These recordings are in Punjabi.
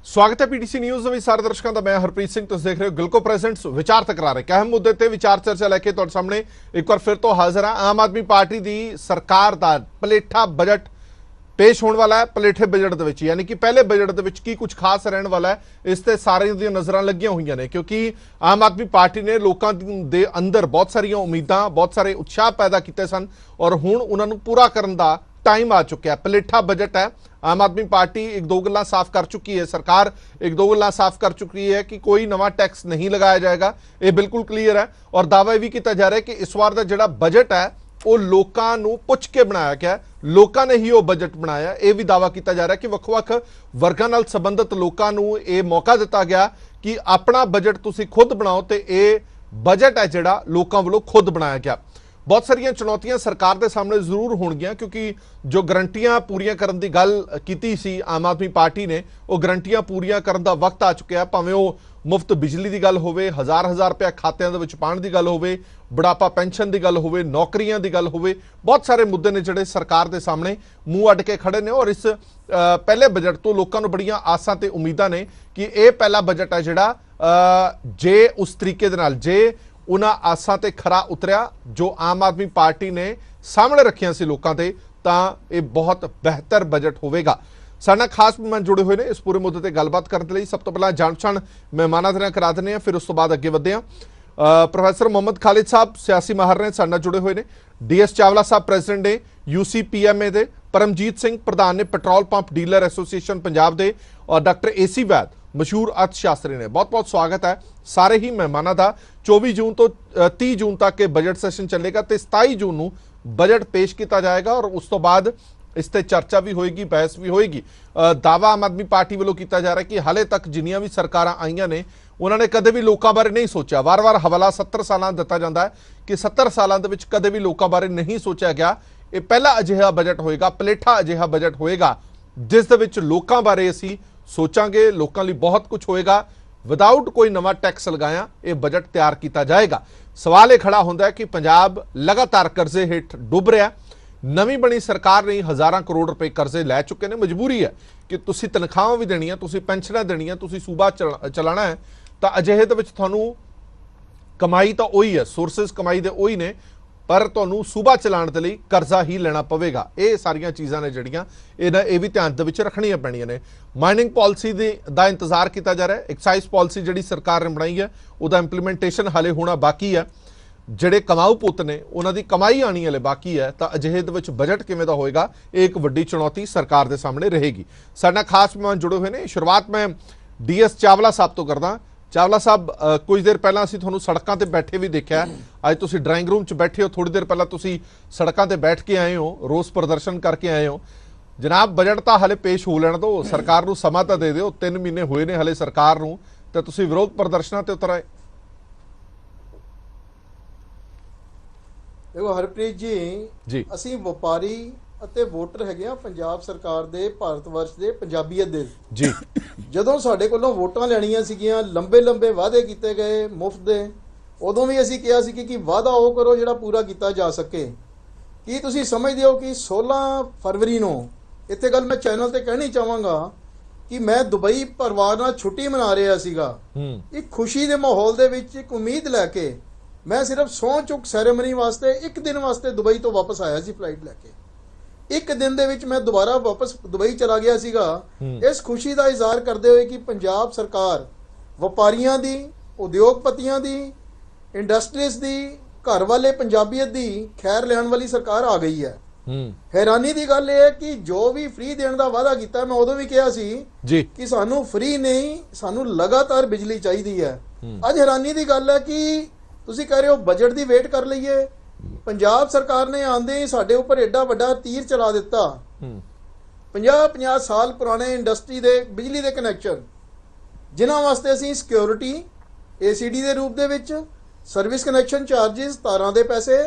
स्वागत है पीटीसी न्यूज़ ਵਿੱਚ ਸਾਰੇ ਦਰਸ਼ਕਾਂ ਦਾ ਮੈਂ ਹਰਪ੍ਰੀਤ ਸਿੰਘ ਤੁਸੀਂ ਦੇਖ ਰਹੇ ਹੋ ਗਿਲਕੋ ਪ੍ਰੈਜ਼ੈਂਟਸ ਵਿਚਾਰ ਤਕਰਾਰ ਇੱਕ ਅਹਿਮ ਮੁੱਦੇ ਤੇ ਵਿਚਾਰ ਚਰਚਾ ਲੈ ਕੇ ਤੁਹਾਡੇ ਸਾਹਮਣੇ ਇੱਕ ਵਾਰ ਫਿਰ ਤੋਂ ਹਾਜ਼ਰ ਹਾਂ। ਆਮ ਆਦਮੀ ਪਾਰਟੀ ਦੀ ਸਰਕਾਰ ਦਾ ਪਲੇਠਾ ਬਜਟ पेश होने वाला है। पलेठे बजट ਦੇ ਵਿੱਚ यानी कि पहले बजट ਦੇ ਵਿੱਚ ਕੀ ਕੁਝ ਖਾਸ ਰਹਿਣ ਵਾਲਾ ਹੈ ਇਸ ਤੇ ਸਾਰਿਆਂ ਦੀਆਂ ਨਜ਼ਰਾਂ ਲੱਗੀਆਂ ਹੋਈਆਂ ਨੇ क्योंकि आम आदमी पार्टी ने ਲੋਕਾਂ ਦੇ ਅੰਦਰ ਬਹੁਤ ਸਾਰੀਆਂ ਉਮੀਦਾਂ ਬਹੁਤ ਸਾਰੇ ਉਤਸ਼ਾਹ ਪੈਦਾ ਕੀਤੇ ਸਨ और ਹੁਣ ਉਹਨਾਂ ਨੂੰ ਪੂਰਾ ਕਰਨ ਦਾ टाइम आ चुका है। पलेठा बजट है। आम आदमी पार्टी एक दो गल्लां साफ कर चुकी है, सरकार एक दो गल्लां साफ कर चुकी है कि कोई नवा टैक्स नहीं लगाया जाएगा, ये बिल्कुल क्लीयर है। और दावा भी किया जा रहा है कि इस बार का जिहड़ा बजट है वो लोकां नूं पुछ के बनाया गया, लोकां ने ही वो बजट बनाया। ये भी दावा किया जा रहा है कि ਵੱਖ-ਵੱਖ वर्गां नाल संबंधित लोकां नूं ये मौका दिता गया कि अपना बजट तुसीं खुद बनाओ ते ये बजट है जिहड़ा लोकां वल्लों खुद बनाया गया। बहुत सारिया चुनौतियां सरकार के सामने जरूर होणगियां क्योंकि जो गारंटियां पूरियां करन दी गल कीती सी आम आदमी पार्टी ने वो गारंटियां पूरियां करन दा वक्त आ चुका है। भावें वो मुफ्त बिजली की गल होवे, हज़ार रुपया खात्यां दे विच पाउण दी गल होवे, बुढ़ापा पेंशन की गल होवे, नौकरियां की गल होवे, बहुत सारे मुद्दे ने जिहड़े सरकार के सामने मूँह अड्ड के खड़े ने। और इस पहले बजट तो लोगों को बड़ियां आसां ते उम्मीदां ने कि यह पहला बजट है जिहड़ा जे उस तरीके दे नाल जे उन्हां आसां ते खरा उतरिया जो आम आदमी पार्टी ने सामने रखियां सी लोकां ते तां ये बहुत बेहतर बजट होवेगा। साडे नाल खास मेहमान जुड़े हुए हैं इस पूरे मुद्दे ते गलबात करने लई। सब तो पहला जाण पछाण मेहमानां दे नाल करा दिंदे हां, फिर उस तो बाद अगे वधदे हां। प्रोफैसर मोहम्मद खालिद साहब सियासी माहर ने साडे नाल जुड़े हुए हैं। DS चावला साहब प्रेजिडेंट ने UCPMA दे, परमजीत सिंह प्रधान ने petrol pump dealer association Punjab दे और डॉक्टर AC वैद मशहूर अर्थशास्त्री ने। बहुत बहुत स्वागत है सारे ही मेहमानों का। 24 जून तो 30 जून तक के बजट सैशन चलेगा तो 27 जून को बजट पेश किया जाएगा और उस तो बाद इस पर चर्चा भी होएगी, बहस भी होएगी। दावा आम आदमी पार्टी वालों किया जा रहा है कि हाले तक जिन्नियां भी सरकारां आईयां ने उन्होंने कदे भी लोगों बारे नहीं सोचा। वार वार हवाला 70 सालां दिता जाता है कि 70 सालों के विच कदे भी लोगों बारे नहीं सोचा गया। ये पहला अजिहा बजट होएगा, पलेठा अजिहा बजट होएगा जिस दे विच लोगों बारे असीं सोचांगे, लोगों लिए बहुत कुछ होएगा। विदाउट कोई नवा टैक्स लगाया ये बजट तैयार किया जाएगा। सवाल ये खड़ा होता है कि पंजाब लगातार कर्जे हेठ डुब रहा। नवीं बनी सरकार ने हज़ारां करोड़ रुपए कर्जे लै चुके हैं। मजबूरी है कि तुसीं तनख्वाहां भी देनियां, तुसीं पेंशनां देनियां, तुसीं सूबा चलाना है तो अजिहे दे विच तुहानूं कमाई तो उही है, सोर्सिस कमाई दे उही ने, पर तुहानूं सूबा चलाउण दे लई कर्जा ही लेना पवेगा। ये सारियां चीज़ां ने जिहड़ियां ये भी ध्यान दे विच रखणियां पैणियां ने। माइनिंग पॉलिसी दा इंतजार किया जा रहा है। एक्साइज पॉलिसी जिहड़ी सरकार ने बनाई है उहदा इंप्लीमेंटेशन हाले होना बाकी है। जिहड़े कमाऊ पुत ने उन्हां दी कमाई आनी हले बाकी है तो अजिहे दे विच बजट किवें दा होएगा एक वड्डी चुनौती सरकार दे सामने रहेगी। साडे नाल खास मेहमान जुड़े हुए हैं। शुरुआत मैं DS चावला साहब तो करदा। चावला साहब कुछ देर पहला असीं तुहानूं सड़कों पर बैठे भी देखा। अज तुसीं ड्राइंग रूम च बैठे हो, थोड़ी देर पहला तुसीं सड़कों पर बैठ के आए हो, रोस प्रदर्शन करके आए हो। जनाब बजट तो हाले पेश हो लैण दो, सरकार नूं समा तो दे दिओ। 3 महीने हुए ने हाले सरकार नूं ते तुसीं विरोध प्रदर्शनां ते उतर आए। देखो हरप्रीत जी असीं व्यापारी ਅਤੇ ਵੋਟਰ ਹੈਗੇ ਆ ਪੰਜਾਬ ਸਰਕਾਰ ਦੇ, ਭਾਰਤ ਵਰਸ਼ ਦੇ, ਪੰਜਾਬੀਅਤ ਦੇ ਜੀ। ਜਦੋਂ ਸਾਡੇ ਕੋਲੋਂ ਵੋਟਾਂ ਲੈਣੀਆਂ ਸੀਗੀਆਂ, ਲੰਬੇ ਵਾਅਦੇ ਕੀਤੇ ਗਏ ਮੁਫਤ ਦੇ, ਉਦੋਂ ਵੀ ਅਸੀਂ ਕਿਹਾ ਸੀ ਕਿ ਵਾਅਦਾ ਉਹ ਕਰੋ ਜਿਹੜਾ ਪੂਰਾ ਕੀਤਾ ਜਾ ਸਕੇ। ਕੀ ਤੁਸੀਂ ਸਮਝਦੇ ਹੋ ਕਿ 16 ਫਰਵਰੀ ਨੂੰ ਇੱਥੇ ਗੱਲ ਮੈਂ ਚੈਨਲ ਤੇ ਕਹਿਣੀ ਚਾਹਾਂਗਾ ਕਿ ਮੈਂ ਦੁਬਈ ਪਰਿਵਾਰ ਨਾਲ ਛੁੱਟੀ ਮਨਾ ਰਿਹਾ ਸੀਗਾ। ਇੱਕ ਖੁਸ਼ੀ ਦੇ ਮਾਹੌਲ ਦੇ ਵਿੱਚ ਇੱਕ ਉਮੀਦ ਲੈ ਕੇ ਮੈਂ ਸਿਰਫ ਸਹੁੰ ਚੁੱਕ ਸੈਰੇਮਨੀ ਵਾਸਤੇ ਇੱਕ ਦਿਨ ਵਾਸਤੇ ਦੁਬਈ ਤੋਂ ਵਾਪਸ ਆਇਆ ਸੀ ਫਲਾਈਟ ਲੈ ਕੇ। एक दिन दे विच मैं दोबारा वापस दुबई चला गया सीगा इस खुशी का इजहार करते हुए कि पंजाब सरकार व्यापारियों की, उद्योगपतियों की, इंडस्ट्रीज की, घर वाले पंजाबीयत की खैर लैण वाली सरकार आ गई है। हैरानी की गल है कि जो भी फ्री देने का वादा किया मैं उदों भी कहा सी कि सानू फ्री नहीं, सानू लगातार बिजली चाहिए है। अज हैरानी की गल है कि तुसीं कह रहे हो बजट की वेट कर लीए। पंजाब सरकार ने आंदे ही साडे उपर एडा वड्डा तीर चला दिता। 50 साल पुराने इंडस्ट्री दे बिजली दे कनैक्शन जिन्हां वास्ते असीं सिक्योरिटी ACD दे रूप दे विच, सर्विस कनैक्शन चार्जिस, तारां दे पैसे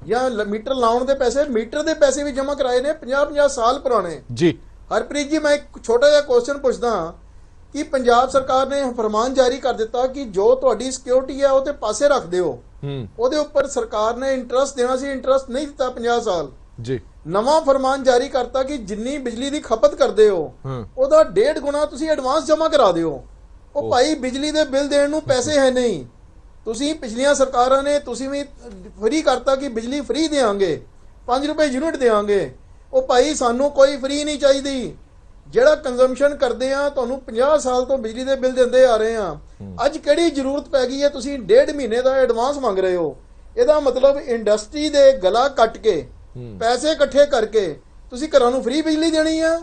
या मीटर लाउण दे पैसे, मीटर दे पैसे भी जमा कराए ने 50 साल पुराने जी। हरप्रीत जी मैं एक छोटा जिहा क्वेश्चन पुछदा कि पंजाब सरकार ने फरमान जारी कर दिता कि जो तुहाडी सिक्योरिटी है वो ते पासे रख दिओ। ਉਹਦੇ ਉੱਪਰ ਸਰਕਾਰ ਨੇ ਇੰਟਰਸਟ ਦੇਣਾ ਸੀ, ਇੰਟਰਸਟ ਨਹੀਂ ਦਿੱਤਾ 50 ਸਾਲ जी। ਨਵਾਂ ਫਰਮਾਨ ਜਾਰੀ ਕਰਤਾ ਕਿ ਜਿੰਨੀ ਬਿਜਲੀ ਦੀ ਖਪਤ ਕਰਦੇ ਹੋ ਉਹਦਾ 1.5 ਗੁਣਾ ਤੁਸੀਂ ਐਡਵਾਂਸ ਜਮ੍ਹਾਂ ਕਰਾ ਦਿਓ। ਉਹ ਭਾਈ ਬਿਜਲੀ ਦੇ ਬਿੱਲ ਦੇਣ ਨੂੰ ਪੈਸੇ ਹੈ ਨਹੀਂ। ਤੁਸੀਂ ਪਿਛਲੀਆਂ ਸਰਕਾਰਾਂ ਨੇ ਤੁਸੀਂ ਵੀ ਫ੍ਰੀ ਕਰਤਾ ਕਿ ਬਿਜਲੀ ਫ੍ਰੀ ਦੇਾਂਗੇ, 5 ਰੁਪਏ ਯੂਨਿਟ ਦੇਾਂਗੇ। ਉਹ ਭਾਈ ਸਾਨੂੰ ਕੋਈ ਫ੍ਰੀ ਨਹੀਂ ਚਾਹੀਦੀ। ਜਿਹੜਾ ਕੰਜ਼ੰਪਸ਼ਨ ਕਰਦੇ ਆ ਤੁਹਾਨੂੰ 50 ਸਾਲ ਤੋਂ ਬਿਜਲੀ ਦੇ ਬਿੱਲ ਦਿੰਦੇ ਆ ਰਹੇ ਆ, ਅੱਜ ਕਿਹੜੀ ਜ਼ਰੂਰਤ ਪੈ ਗਈ ਹੈ ਤੁਸੀਂ 1.5 ਮਹੀਨੇ ਦਾ ਐਡਵਾਂਸ ਮੰਗ ਰਹੇ ਹੋ? ਇਹਦਾ ਮਤਲਬ ਇੰਡਸਟਰੀ ਦੇ ਗਲਾ ਕੱਟ ਕੇ ਪੈਸੇ ਇਕੱਠੇ ਕਰਕੇ ਤੁਸੀਂ ਘਰਾਂ ਨੂੰ ਫ੍ਰੀ ਬਿਜਲੀ ਦੇਣੀ ਆ।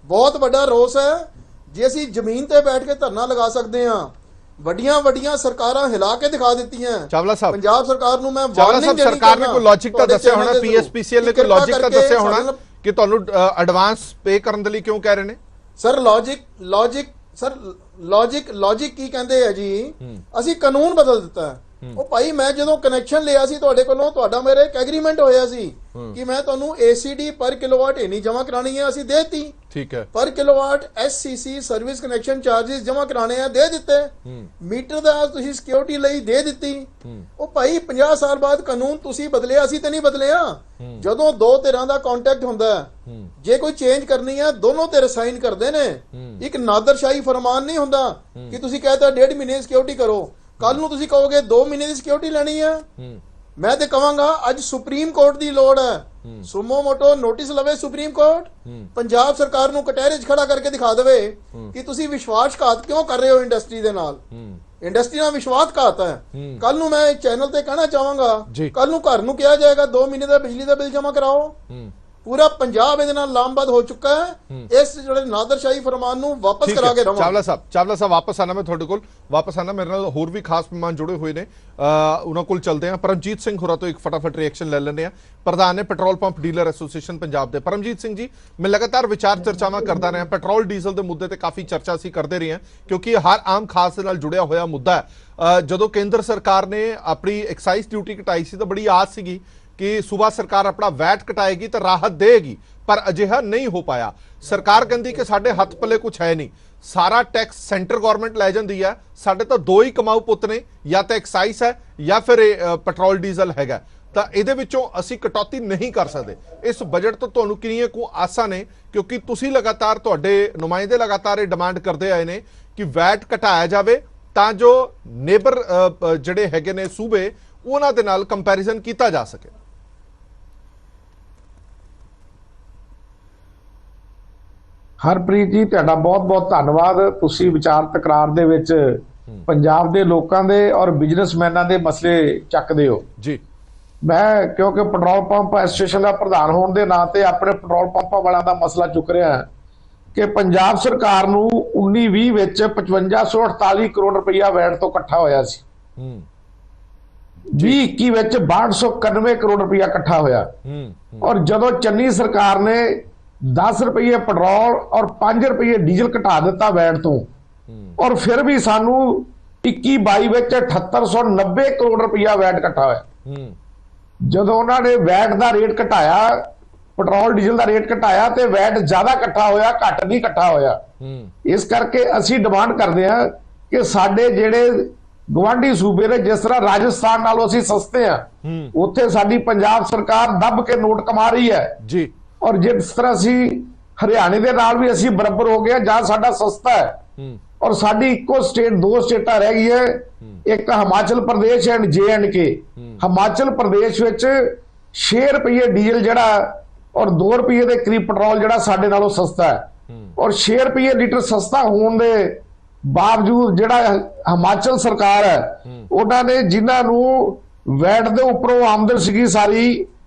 ਬਹੁਤ ਵੱਡਾ ਰੋਸ ਹੈ। ਜੇ ਅਸੀਂ ਜ਼ਮੀਨ ਤੇ ਬੈਠ ਕੇ ਧਰਨਾ ਲਗਾ ਸਕਦੇ ਆ, ਵੱਡੀਆਂ ਵੱਡੀਆਂ ਸਰਕਾਰਾਂ ਹਿਲਾ ਕੇ ਦਿਖਾ ਦਿੱਤੀਆਂ। ਚਾਵਲਾ ਸਾਹਿਬ, ਪੰਜਾਬ ਸਰਕਾਰ ਨੂੰ ਮੈਂ ਚਾਵਲਾ ਸਾਹਿਬ, ਸਰਕਾਰ ਨੇ ਕੋਈ ਲੌਜਿਕ ਤਾਂ ਦੱਸਿਆ ਹੋਣਾ, ਪੀਐਸਪੀਸੀਐਲ ਨੇ ਕੋਈ ਲੌਜਿਕ ਤਾਂ ਦੱਸਿਆ ਹੋਣਾ ਕਿ ਤੁਹਾਨੂੰ ਐਡਵਾਂਸ ਪੇ ਕਰਨ ਦੇ ਲਈ ਕਿਉਂ ਕਹਿ ਰਹੇ ਨੇ? ਸਰ ਲੌਜਿਕ ਕੀ ਕਹਿੰਦੇ ਆ ਜੀ? ਅਸੀਂ ਕਾਨੂੰਨ ਬਦਲ ਦਿੱਤਾ ਹੈ। ਉਹ ਭਾਈ ਮੈਂ ਜਦੋਂ ਕਨੈਕਸ਼ਨ ਲਿਆ ਸੀ ਤੁਹਾਡੇ ਕੋਲੋਂ, ਤੁਹਾਡਾ ਮੇਰੇ ਇੱਕ ਐਗਰੀਮੈਂਟ ਹੋਇਆ ਸੀ ਕਿ ਮੈਂ ਤੁਹਾਨੂੰ ਏਸੀਡੀ ਪਰ ਕਿਲੋਵਾਟ ਇਨੀ ਜਮ੍ਹਾਂ ਕਰਾਣੀ ਹੈ, ਅਸੀਂ ਦੇਤੀ। ਠੀਕ ਹੈ। ਪਰ ਕਿਲੋਵਾਟ ਐਸਸੀਸੀ ਸਰਵਿਸ ਕਨੈਕਸ਼ਨ ਚਾਰजेस ਜਮ੍ਹਾਂ ਕਰਾਣੇ ਆ, ਦੇ ਦਿੱਤੇ। ਮੀਟਰ ਦਾ ਤੁਸੀਂ ਸਿਕਿਉਰਿਟੀ ਲਈ ਦੇ ਦਿੱਤੀ। ਉਹ ਭਾਈ 50 ਸਾਲ ਬਾਅਦ ਕਾਨੂੰਨ ਤੁਸੀਂ ਬਦਲਿਆ, ਅਸੀਂ ਤੇ ਨਹੀਂ ਬਦਲਿਆ। ਜਦੋਂ ਦੋ ਧਿਰਾਂ ਦਾ ਕੰਟੈਕਟ ਹੁੰਦਾ, ਜੇ ਕੋਈ ਚੇਂਜ ਕਰਨੀ ਆ ਦੋਨੋਂ ਧਿਰ ਸਾਈਨ ਕਰਦੇ ਨੇ। ਇੱਕ ਨਾਦਰਸ਼ਾਹੀ ਫਰਮਾਨ ਨਹੀਂ ਹੁੰਦਾ ਕਿ ਤੁਸੀਂ ਕਹਿੰਦਾ 1.5 ਮਹੀਨੇ ਸਿਕਿਉਰਿਟੀ ਕਰੋ, ਕੱਲ ਨੂੰ ਤੁਸੀਂ ਕਹੋਗੇ 2 ਮਹੀਨੇ ਦੀ ਸਿਕਿਉਰਿਟੀ ਲੈਣੀ ਆ। ਮੈਂ ਤੇ ਕਹਾਂਗਾ ਅੱਜ ਸੁਪਰੀਮ ਕੋਰਟ ਦੀ ਲੋੜ ਹੈ। ਸੁਮੋ ਮੋਟੋ ਨੋਟਿਸ ਲਵੇ ਸੁਪਰੀਮ ਕੋਰਟ, ਪੰਜਾਬ ਸਰਕਾਰ ਨੂੰ ਕਟਹਿਰੇ 'ਚ ਖੜਾ ਕਰਕੇ ਦਿਖਾ ਦੇਵੇ ਕਿ ਤੁਸੀਂ ਵਿਸ਼ਵਾਸਘਾਤ ਕਿਉਂ ਕਰ ਰਹੇ ਹੋ ਇੰਡਸਟਰੀ ਦੇ ਨਾਲ। ਇੰਡਸਟਰੀ ਨਾਲ ਵਿਸ਼ਵਾਸਘਾਤ ਹੈ। ਕੱਲ ਨੂੰ ਮੈਂ ਚੈਨਲ ਤੇ ਕਹਿਣਾ ਚਾਹਾਂਗਾ, ਕੱਲ ਨੂੰ ਘਰ ਨੂੰ ਕਿਹਾ ਜਾਏਗਾ 2 ਮਹੀਨੇ ਦਾ ਬਿਜਲੀ ਦਾ ਬਿੱਲ ਜਮ੍ਹਾਂ ਕਰਾਓ। ਪੂਰਾ ਪੰਜਾਬ ਇਹਦੇ ਨਾਲ ਲਾਮਬੱਧ ਹੋ ਚੁੱਕਾ ਹੈ। ਇਸ ਜਿਹੜੇ ਨਾਦਰਸ਼ਾਹੀ ਫਰਮਾਨ ਨੂੰ ਵਾਪਸ ਕਰਾ ਕੇ ਰਵਾਂ। ਚਾਵਲਾ ਸਾਹਿਬ ਵਾਪਸ ਆਣਾ, ਮੈਂ ਤੁਹਾਡੇ ਕੋਲ ਵਾਪਸ ਆਣਾ। ਮੇਰੇ ਨਾਲ ਹੋਰ ਵੀ ਖਾਸ ਮਹਿਮਾਨ ਜੁੜੇ ਹੋਏ ਨੇ, ਉਹਨਾਂ ਕੋਲ ਚਲਦੇ ਆ। ਪਰਮਜੀਤ ਸਿੰਘ ਹੋਰਾਂ ਤੋਂ ਇੱਕ ਫਟਾਫਟ ਰਿਐਕਸ਼ਨ ਲੈ ਲੈਂਦੇ ਆ। ਪ੍ਰਧਾਨ ਨੇ petrol pump dealer association Punjab ਦੇ। ਪਰਮਜੀਤ ਸਿੰਘ ਜੀ, ਮੈਂ ਲਗਾਤਾਰ ਵਿਚਾਰ ਚਰਚਾਵਾਂ ਕਰਦਾ ਰਿਹਾ। ਪੈਟਰੋਲ ਡੀਜ਼ਲ ਦੇ ਮੁੱਦੇ ਤੇ ਕਾਫੀ ਚਰਚਾ ਅਸੀਂ ਕਰਦੇ ਰਹੇ ਹਾਂ ਕਿਉਂਕਿ ਇਹ ਹਰ ਆਮ ਖਾਸ ਦੇ ਨਾਲ ਜੁੜਿਆ ਹੋਇਆ ਮੁੱਦਾ ਹੈ। ਜਦੋਂ ਕੇਂਦਰ ਸਰਕਾਰ ਨੇ ਆਪਣੀ ਐਕਸਾਈਜ਼ ਡਿਊਟੀ ਘਟਾਈ ਸੀ ਤਾਂ ਬੜੀ ਆਸ ਸੀਗੀ ਕਿ ਸੂਬਾ ਸਰਕਾਰ ਆਪਣਾ ਵੈਟ ਘਟਾਏਗੀ ਤਾਂ ਰਾਹਤ ਦੇਗੀ, ਪਰ ਅਜਿਹਾ ਨਹੀਂ ਹੋ ਪਾਇਆ। ਸਰਕਾਰ ਕਹਿੰਦੀ ਕਿ ਸਾਡੇ ਹੱਥ ਪੱਲੇ ਕੁਝ ਹੈ ਨਹੀਂ, ਸਾਰਾ ਟੈਕਸ ਸੈਂਟਰ ਗਵਰਨਮੈਂਟ ਲੈ ਜਾਂਦੀ ਹੈ, ਸਾਡੇ ਤਾਂ ਦੋ ਹੀ ਕਮਾਊ ਪੁੱਤ ਨੇ, ਜਾਂ ਤਾਂ ਐਕਸਾਈਜ਼ ਹੈ ਜਾਂ ਫਿਰ ਪੈਟਰੋਲ ਡੀਜ਼ਲ ਹੈਗਾ, ਤਾਂ ਇਹਦੇ ਵਿੱਚੋਂ ਅਸੀਂ ਕਟੌਤੀ ਨਹੀਂ ਕਰ ਸਕਦੇ। ਇਸ ਬਜਟ ਤੋਂ ਤੁਹਾਨੂੰ ਕਿੰਨੀਆਂ ਕੁ ਆਸਾਂ ਨੇ? ਕਿਉਂਕਿ ਤੁਸੀਂ ਲਗਾਤਾਰ, ਤੁਹਾਡੇ ਨੁਮਾਇੰਦੇ ਲਗਾਤਾਰ ਇਹ ਡਿਮਾਂਡ ਕਰਦੇ ਆਏ ਨੇ ਕਿ ਵੈਟ ਘਟਾਇਆ ਜਾਵੇ ਤਾਂ ਜੋ ਨੇਬਰ ਜਿਹੜੇ ਹੈਗੇ ਨੇ ਸੂਬੇ, ਉਹਨਾਂ ਦੇ ਨਾਲ ਕੰਪੈਰੀਜ਼ਨ ਕੀਤਾ ਜਾ ਸਕੇ। ਹਰਪ੍ਰੀਤ ਜੀ, ਤੁਹਾਡਾ ਬਹੁਤ-ਬਹੁਤ ਧੰਨਵਾਦ। ਤੁਸੀਂ ਵਿਚਾਰ ਤਕਰਾਰ ਦੇ ਵਿੱਚ ਪੰਜਾਬ ਦੇ ਲੋਕਾਂ ਦੇ ਔਰ ਬਿਜ਼ਨਸਮੈਨਾਂ ਦੇ ਮਸਲੇ ਚੱਕਦੇ ਹੋ ਜੀ। ਮੈਂ ਕਿਉਂਕਿ ਪੈਟਰੋਲ ਪੰਪ ਐਸੋਸੀਏਸ਼ਨ ਦਾ ਪ੍ਰਧਾਨ ਹੋਣ ਦੇ ਨਾਂ ਤੇ ਆਪਣੇ ਪੈਟਰੋਲ ਪੰਪਾਂ ਵਾਲਿਆਂ ਦਾ ਮਸਲਾ ਚੁੱਕ ਰਿਹਾ ਕਿ ਪੰਜਾਬ ਸਰਕਾਰ ਨੂੰ 19-20 ਵਿੱਚ 5548 ਕਰੋੜ ਰੁਪਈਆ ਵੈਟ ਤੋਂ ਇਕੱਠਾ ਹੋਇਆ ਸੀ। 2021 ਵਿੱਚ 6291 ਕਰੋੜ ਰੁਪਈਆ ਇਕੱਠਾ ਹੋਇਆ। ਔਰ ਜਦੋਂ ਚੰਨੀ ਸਰਕਾਰ ਨੇ 10 ਰੁਪਏ ਪੈਟਰੋਲ ਔਰ 5 ਰੁਪਏ ਡੀਜ਼ਲ ਘਟਾ ਦਿੱਤਾ ਵੈਟ ਤੋਂ, ਔਰ ਫਿਰ ਵੀ ਸਾਨੂੰ 21-22 ਵਿੱਚ 7890 ਕਰੋੜ ਰੁਪਈਆ ਵੈਟ ਇਕੱਠਾ ਹੋਇਆ। ਜਦੋਂ ਉਹਨਾਂ ਨੇ ਵੈਟ ਦਾ ਰੇਟ ਘਟਾਇਆ, ਪੈਟਰੋਲ ਡੀਜ਼ਲ ਦਾ ਰੇਟ ਘਟਾਇਆ, ਤੇ ਵੈਟ ਜ਼ਿਆਦਾ ਇਕੱਠਾ ਹੋਇਆ, ਘੱਟ ਨਹੀਂ ਇਕੱਠਾ ਹੋਇਆ। ਇਸ ਕਰਕੇ ਅਸੀਂ ਡਿਮਾਂਡ ਕਰਦੇ ਹਾਂ ਕਿ ਸਾਡੇ ਜਿਹੜੇ ਗਵਾਂਢੀ ਸੂਬੇ ਨੇ, ਜਿਸ ਤਰ੍ਹਾਂ ਰਾਜਸਥਾਨ ਨਾਲੋਂ ਅਸੀਂ ਸਸਤੇ ਆ, ਉੱਥੇ ਸਾਡੀ ਪੰਜਾਬ ਸਰਕਾਰ ਦੱਬ ਕੇ ਨੋਟ ਕਮਾ ਰਹੀ ਹੈ ਜੀ। ਔਰ ਜਿਸ ਤਰ੍ਹਾਂ ਅਸੀਂ ਹਰਿਆਣੇ ਦੇ ਨਾਲ ਵੀ ਅਸੀਂ ਬਰਾਬਰ ਹੋ ਗਏ, ਜਾਂ ਸਾਡਾ ਸਸਤਾ ਹੈ। ਔਰ ਸਾਡੀ ਇੱਕੋ ਸਟੇਟ, 2 ਸਟੇਟਾਂ ਰਹਿ ਗਈ ਹੈ, ਇੱਕ ਹਿਮਾਚਲ ਪ੍ਰਦੇਸ਼ ਐਂਡ JNK। ਹਿਮਾਚਲ ਪ੍ਰਦੇਸ਼ ਵਿੱਚ 6 ਰੁਪਏ ਡੀਜ਼ਲ ਜਿਹੜਾ ਔਰ 2 ਰੁਪਏ ਦੇ ਕਰੀਬ ਪੈਟਰੋਲ ਜਿਹੜਾ ਸਾਡੇ ਨਾਲੋਂ ਸਸਤਾ ਹੈ। ਔਰ 6 ਰੁਪਏ ਲੀਟਰ ਸਸਤਾ ਹੋਣ ਦੇ ਬਾਵਜੂਦ ਜਿਹੜਾ ਹਿਮਾਚਲ ਸਰਕਾਰ ਹੈ, ਉਹਨਾਂ ਨੇ ਜਿਨ੍ਹਾਂ ਨੂੰ ਵੈਟ ਦੇ ਉੱਪਰੋਂ ਆਮਦਨ ਸੀਗੀ ਸਾਰੀ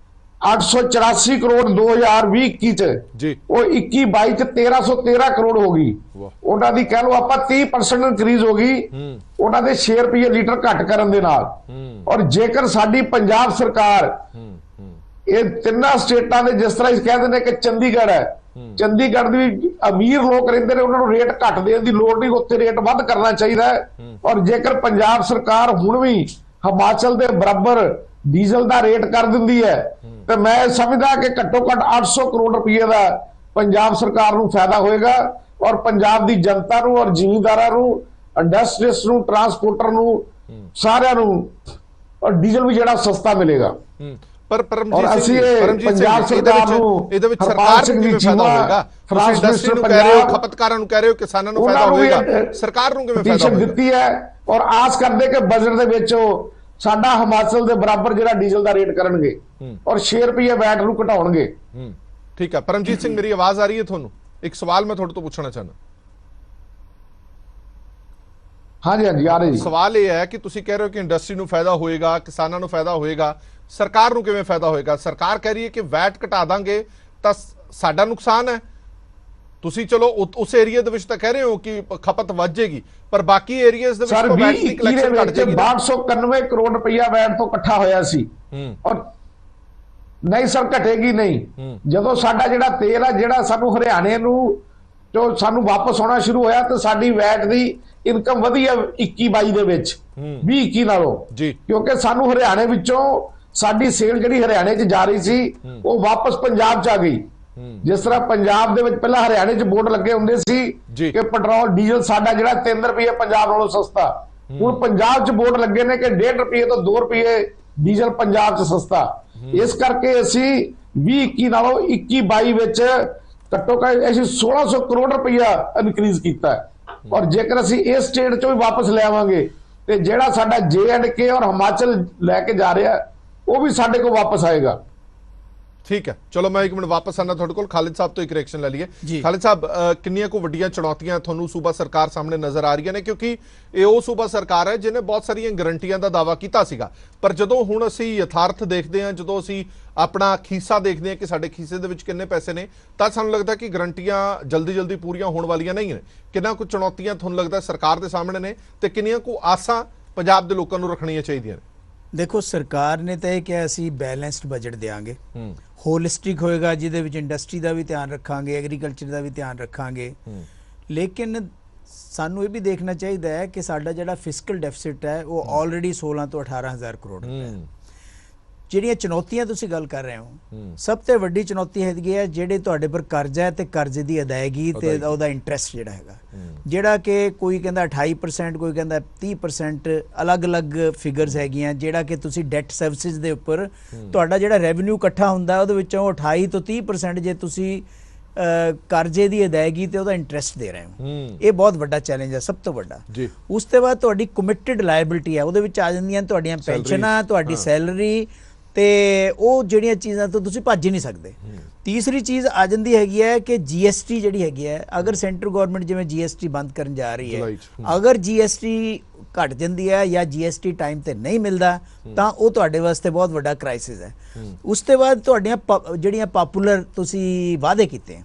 884 ਕਰੋੜ 2020-21 ਚ ਜੀ, ਉਹ 21-22 ਚ 1313 ਕਰੋੜ ਹੋ ਗਈ। ਉਹਨਾਂ ਦੀ ਕਹਿ ਲਓ ਆਪਾਂ 30% ਇਨਕਰੀਜ਼ ਹੋ ਗਈ ਉਹਨਾਂ ਦੇ 6 ਰੁਪਏ ਲੀਟਰ ਘੱਟ ਕਰਨ ਦੇ ਨਾਲ। ਔਰ ਜੇਕਰ ਸਾਡੀ ਪੰਜਾਬ ਸਰਕਾਰ ਇਹ ਤਿੰਨਾਂ ਸਟੇਟਾਂ ਦੇ, ਜਿਸ ਤਰ੍ਹਾਂ ਕਹਿੰਦੇ ਨੇ ਕਿ ਚੰਡੀਗੜ੍ਹ ਹੈ, ਚੰਡੀਗੜ੍ਹ ਦੇ ਵੀ ਅਮੀਰ ਲੋਕ ਰਹਿੰਦੇ ਨੇ, ਉਹਨਾਂ ਨੂੰ ਰੇਟ ਘੱਟ ਦੇਣ ਦੀ ਲੋੜ ਨਹੀਂ, ਉੱਥੇ ਰੇਟ ਵੱਧ ਕਰਨਾ ਚਾਹੀਦਾ ਹੈ। ਔਰ ਜੇਕਰ ਪੰਜਾਬ ਸਰਕਾਰ ਹੁਣ ਵੀ ਹਿਮਾਚਲ ਦੇ ਬਰਾਬਰ ਡੀਜ਼ਲ ਦਾ ਰੇਟ ਕਰ ਦਿੰਦੀ ਹੈ ਤੇ ਮੈਂ ਸਮਝਦਾ ਕਿ ਘੱਟੋ ਘੱਟ 800 ਕਰੋੜ ਰੁਪਏ ਦਾ ਪੰਜਾਬ ਸਰਕਾਰ ਨੂੰ ਫਾਇਦਾ ਹੋਏਗਾ, ਔਰ ਪੰਜਾਬ ਦੀ ਜਨਤਾ ਨੂੰ, ਔਰ ਜ਼ਿਮੀਂਦਾਰਾਂ ਨੂੰ, ਇੰਡਸਟਰੀਜ਼ ਨੂੰ, ਟਰਾਂਸਪੋਰਟਰ ਨੂੰ, ਸਾਰਿਆਂ ਨੂੰ, ਔਰ ਡੀਜ਼ਲ ਵੀ ਜਿਹੜਾ ਸਸਤਾ ਮਿਲੇਗਾ। ਪਰ ਔਰ ਪਰਮਜੀਤ ਅਸੀਂ ਸਿੰਘ ਇਹ ਪਰਮਜੀਤ ਪੰਜਾਬ ਸਿੰਘ ਸਰਕਾਰ ਨੂੰ ਇਹਦੇ ਵਿੱਚ ਹਰਪਾਲ ਸਰਕਾਰ ਸਿੰਘ ਨੂੰ ਜੀ ਕਿਵੇਂ ਫਾਇਦਾ ਚੀਮਾ, ਹੋਏਗਾ? ਤੁਸੀਂ ਫਰਾਂਸ ਇੰਡਸਟਰੀ ਨੂੰ ਮਿਨਿਸਟਰ ਕਹਿ ਰਹੇ ਹੋ, ਪੰਜਾਬ, ਖਪਤਕਾਰਾਂ ਨੂੰ ਕਹਿ ਰਹੇ ਹੋ, ਕਿਸਾਨਾਂ ਨੂੰ ਫਾਇਦਾ ਉਹਨਾਂ ਨੂੰ ਹੋਏਗਾ, ਸਰਕਾਰ ਨੂੰ ਕਿਵੇਂ ਫਾਇਦਾ ਪਟੀਸ਼ਨ ਹੋਏਗਾ? ਦਿੱਤੀ ਹੈ ਔਰ ਆਸ ਕਰਦੇ ਕਿ ਬਜਟ ਦੇ ਵਿੱਚ ਉਹ ਸਾਡਾ ਹਿਮਾਚਲ ਦੇ ਬਰਾਬਰ ਜਿਹੜਾ ਡੀਜ਼ਲ ਦਾ ਰੇਟ ਕਰਨਗੇ ਔਰ 6 ਰੁਪਏ ਵੈਟ ਨੂੰ ਘਟਾਉਣਗੇ। ਠੀਕ ਹੈ ਪਰਮਜੀਤ ਸਿੰਘ, ਮੇਰੀ ਆਵਾਜ਼ ਆ ਰਹੀ ਹੈ ਤੁਹਾਨੂੰ? ਇੱਕ ਸਵਾਲ ਮੈਂ ਤੁਹਾਡੇ ਤੋਂ ਪੁੱਛਣਾ ਚਾਹੁੰਦਾ। ਹਾਂਜੀ ਹਾਂਜੀ ਆ ਰਹੀ ਜੀ। ਸਵਾਲ ਇਹ ਹੈ ਕਿ ਤੁਸੀਂ ਕਹਿ ਰਹੇ ਹੋ ਕਿ ਇੰਡਸਟਰੀ ਨੂੰ ਫਾਇਦਾ ਹੋਏਗਾ, ਕਿਸਾਨਾਂ ਨੂੰ ਫਾਇਦਾ ਹੋਏਗਾ, ਸਰਕਾਰ ਨੂੰ ਕਿਵੇਂ ਫਾਇਦਾ ਹੋਏਗਾ? ਸਰਕਾਰ ਕਹਿ ਰਹੀ ਹੈ ਕਿ ਵੈਟ ਘਟਾ ਦਾਂਗੇ ਤਾਂ ਸਾਡਾ ਨੁਕਸਾਨ ਹੈ। ਤੁਸੀਂ ਚਲੋ ਉਸ ਏਰੀਆ ਦੇ ਵਿੱਚ ਤਾਂ ਕਹਿ ਰਹੇ ਹੋ ਕਿ ਖਪਤ ਵੱਧ ਜਾਏਗੀ, ਪਰ ਬਾਕੀ ਏਰੀਆਜ਼ ਦੇ ਵਿੱਚ ਸਰ ਤਾਂ ਵੈਟ ਦੀ 2021 ਦੇ ਕਲੈਕਸ਼ਨ ਘਟ ਵਿੱਚ ਜਾਏਗੀ। 6291 ਕਰੋੜ ਰੁਪਇਆ ਵੈਟ ਤੋਂ ਇਕੱਠਾ ਹੋਇਆ ਸੀ ਔਰ ਨਹੀਂ ਸਰ ਘਟੇਗੀ ਨਹੀਂ। ਜਦੋਂ ਸਾਡਾ ਜਿਹੜਾ ਤੇਲ ਆ ਜਿਹੜਾ ਸਾਨੂੰ ਹਰਿਆਣੇ ਨੂੰ ਜੋ ਸਾਨੂੰ ਵਾਪਸ ਆਉਣਾ ਸ਼ੁਰੂ ਹੋਇਆ ਤੇ ਸਾਡੀ ਵੈਟ ਦੀ ਇਨਕਮ ਵਧੀ ਹੈ 21-22 ਦੇ ਵਿੱਚ 20-21 ਨਾਲੋਂ ਜੀ, ਕਿਉਂਕਿ ਸਾਨੂੰ ਹਰਿਆਣੇ ਵਿੱਚੋਂ ਸਾਡੀ ਸੇਲ ਜਿਹੜੀ ਹਰਿਆਣੇ 'ਚ ਜਾ ਰਹੀ ਸੀ ਉਹ ਵਾਪਸ ਪੰਜਾਬ 'ਚ ਆ ਗਈ। ਜਿਸ ਤਰ੍ਹਾਂ ਪੰਜਾਬ ਦੇ ਵਿੱਚ ਪਹਿਲਾਂ ਹਰਿਆਣੇ 'ਚ ਬੋਰਡ ਲੱਗੇ ਹੁੰਦੇ ਸੀ ਕਿ ਪੈਟਰੋਲ ਡੀਜ਼ਲ ਸਾਡਾ ਜਿਹੜਾ 3 ਰੁਪਏ ਪੰਜਾਬ ਨਾਲੋਂ ਸਸਤਾ, ਹੁਣ ਪੰਜਾਬ 'ਚ ਬੋਰਡ ਲੱਗੇ ਨੇ ਕਿ 1.5 ਰੁਪਏ ਤੋਂ 2 ਰੁਪਏ ਡੀਜ਼ਲ ਪੰਜਾਬ 'ਚ ਸਸਤਾ। ਇਸ ਕਰਕੇ ਅਸੀਂ 20-21 ਨਾਲੋਂ 21-22 ਵਿੱਚ ਘੱਟੋ ਘੱਟ ਅਸੀਂ 1600 ਕਰੋੜ ਰੁਪਇਆ ਇਨਕਰੀਜ਼ ਕੀਤਾ ਔਰ ਜੇਕਰ ਅਸੀਂ ਇਸ ਸਟੇਟ 'ਚੋਂ ਵੀ ਵਾਪਸ ਲੈ ਆਵਾਂਗੇ ਤੇ ਜਿਹੜਾ ਸਾਡਾ J&K ਔਰ ਹਿਮਾਚਲ ਲੈ ਕੇ ਜਾ ਰਿਹਾ ਉਹ ਵੀ ਸਾਡੇ ਕੋਲ ਵਾਪਸ ਆਏਗਾ। ਠੀਕ ਹੈ, ਚਲੋ ਮੈਂ 1 ਮਿੰਟ ਵਾਪਸ ਆਣਾ ਤੁਹਾਡੇ ਕੋਲ। ਖਾਲਿਦ ਸਾਹਿਬ ਤੋਂ ਇੱਕ ਰਿਐਕਸ਼ਨ ਲੈ ਲਈਏ। ਖਾਲਿਦ ਸਾਹਿਬ, ਕਿੰਨੀਆਂ ਕੋ ਵੱਡੀਆਂ ਚੁਣੌਤੀਆਂ ਤੁਹਾਨੂੰ ਸੂਬਾ ਸਰਕਾਰ ਸਾਹਮਣੇ ਨਜ਼ਰ ਆ ਰਹੀਆਂ ਨੇ? ਕਿਉਂਕਿ ਇਹ ਉਹ ਸੂਬਾ ਸਰਕਾਰ ਹੈ ਜਿਹਨੇ ਬਹੁਤ ਸਾਰੀਆਂ ਗਰੰਟੀਆਂ ਦਾ ਦਾਅਵਾ ਕੀਤਾ ਸੀਗਾ, ਪਰ ਜਦੋਂ ਹੁਣ ਅਸੀਂ ਯਥਾਰਥ ਦੇਖਦੇ ਹਾਂ, ਜਦੋਂ ਅਸੀਂ ਆਪਣਾ ਖੀਸਾ ਦੇਖਦੇ ਹਾਂ ਕਿ ਸਾਡੇ ਖੀਸੇ ਦੇ ਵਿੱਚ ਕਿੰਨੇ ਪੈਸੇ ਨੇ, ਤਾਂ ਸਾਨੂੰ ਲੱਗਦਾ ਕਿ ਗਰੰਟੀਆਂ ਜਲਦੀ ਪੂਰੀਆਂ ਹੋਣ ਵਾਲੀਆਂ ਨਹੀਂ ਨੇ। ਕਿੰਨਾ ਕੁ ਚੁਣੌਤੀਆਂ ਤੁਹਾਨੂੰ ਲੱਗਦਾ ਸਰਕਾਰ ਦੇ ਸਾਹਮਣੇ ਨੇ ਤੇ ਕਿੰਨੀਆਂ ਕੁ ਆਸਾਂ ਪੰਜਾਬ ਦੇ ਲੋਕਾਂ ਨੂੰ ਰੱਖਣੀਆਂ ਚਾਹੀਦੀਆਂ ਨੇ? ਦੇਖੋ, ਸਰਕਾਰ ਨੇ ਤਾਂ ਇਹ ਕਿਹਾ ਅਸੀਂ ਬੈਲੈਂਸਡ ਬਜਟ ਦੇਵਾਂਗੇ, ਹੋਲਿਸਟਿਕ ਹੋਏਗਾ, ਜਿਹਦੇ ਵਿੱਚ ਇੰਡਸਟਰੀ ਦਾ ਵੀ ਧਿਆਨ ਰੱਖਾਂਗੇ, ਐਗਰੀਕਲਚਰ ਦਾ ਵੀ ਧਿਆਨ ਰੱਖਾਂਗੇ। ਲੇਕਿਨ ਸਾਨੂੰ ਇਹ ਵੀ ਦੇਖਣਾ ਚਾਹੀਦਾ ਹੈ ਕਿ ਸਾਡਾ ਜਿਹੜਾ ਫਿਸਕਲ ਡੈਫਿਸਿਟ ਹੈ ਉਹ ਆਲਰੇਡੀ 16 ਤੋਂ 18,000 ਕਰੋੜ ਹੈ। ਜਿਹੜੀਆਂ ਚੁਣੌਤੀਆਂ ਤੁਸੀਂ ਗੱਲ ਕਰ ਰਹੇ ਹੋ, ਸਭ ਤੋਂ ਵੱਡੀ ਚੁਣੌਤੀ ਹੈਗੀ ਹੈ ਜਿਹੜੇ ਤੁਹਾਡੇ ਪਰ ਕਰਜ਼ਾ ਹੈ ਤੇ ਕਰਜ਼ੇ ਦੀ ਅਦਾਇਗੀ ਤੇ ਉਹਦਾ ਇੰਟਰਸਟ ਜਿਹੜਾ ਹੈਗਾ, ਜਿਹੜਾ ਕਿ ਕੋਈ ਕਹਿੰਦਾ 28%, ਕੋਈ ਕਹਿੰਦਾ 30%, ਅਲੱਗ-ਅਲੱਗ ਫਿਗਰਸ ਹੈਗੀਆਂ। ਜਿਹੜਾ ਕਿ ਤੁਸੀਂ ਡੈਟ ਸਰਵਿਸਿਜ਼ ਦੇ ਉੱਪਰ ਤੁਹਾਡਾ ਜਿਹੜਾ ਰੈਵਨਿਊ ਇਕੱਠਾ ਹੁੰਦਾ ਉਹਦੇ ਵਿੱਚੋਂ 28 ਤੋਂ 30% ਜੇ ਤੁਸੀਂ ਕਰਜ਼ੇ ਦੀ ਅਦਾਇਗੀ ਤੇ ਉਹਦਾ ਇੰਟਰਸਟ ਦੇ ਰਹੇ ਹੋ, ਇਹ ਬਹੁਤ ਵੱਡਾ ਚੈਲੰਜ ਹੈ, ਸਭ ਤੋਂ ਵੱਡਾ। ਉਸ ਤੋਂ ਬਾਅਦ ਤੁਹਾਡੀ ਕਮਿਟਡ ਲਾਇਬਿਲਿਟੀ ਹੈ, ਉਹਦੇ ਵਿੱਚ ਆ ਜਾਂਦੀਆਂ ਤੁਹਾਡੀਆਂ ਪੈਨਸ਼ਨਾਂ, ਤੁਹਾਡੀ ਸੈਲਰੀ, ਤੇ ਉਹ ਜਿਹੜੀਆਂ ਚੀਜ਼ਾਂ ਤੋਂ ਤੁਸੀਂ ਭੱਜ ਨਹੀਂ ਸਕਦੇ। ਤੀਸਰੀ ਚੀਜ਼ ਆ ਜਾਂਦੀ ਹੈਗੀ ਹੈ ਕਿ GST ਜਿਹੜੀ ਹੈਗੀ ਹੈ, ਅਗਰ ਸੈਂਟਰ ਗਵਰਨਮੈਂਟ ਜਿਵੇਂ GST ਬੰਦ ਕਰਨ ਜਾ ਰਹੀ ਹੈ, ਅਗਰ GST ਘਟ ਜਾਂਦੀ ਹੈ ਜਾਂ GST ਟਾਈਮ ਤੇ ਨਹੀਂ ਮਿਲਦਾ ਤਾਂ ਉਹ ਤੁਹਾਡੇ ਵਾਸਤੇ ਬਹੁਤ ਵੱਡਾ ਕ੍ਰਾਈਸਿਸ ਹੈ। ਉਸ ਤੋਂ ਬਾਅਦ ਤੁਹਾਡੀਆਂ ਜਿਹੜੀਆਂ ਪਪੂਲਰ ਤੁਸੀਂ ਵਾਅਦੇ ਕੀਤੇ,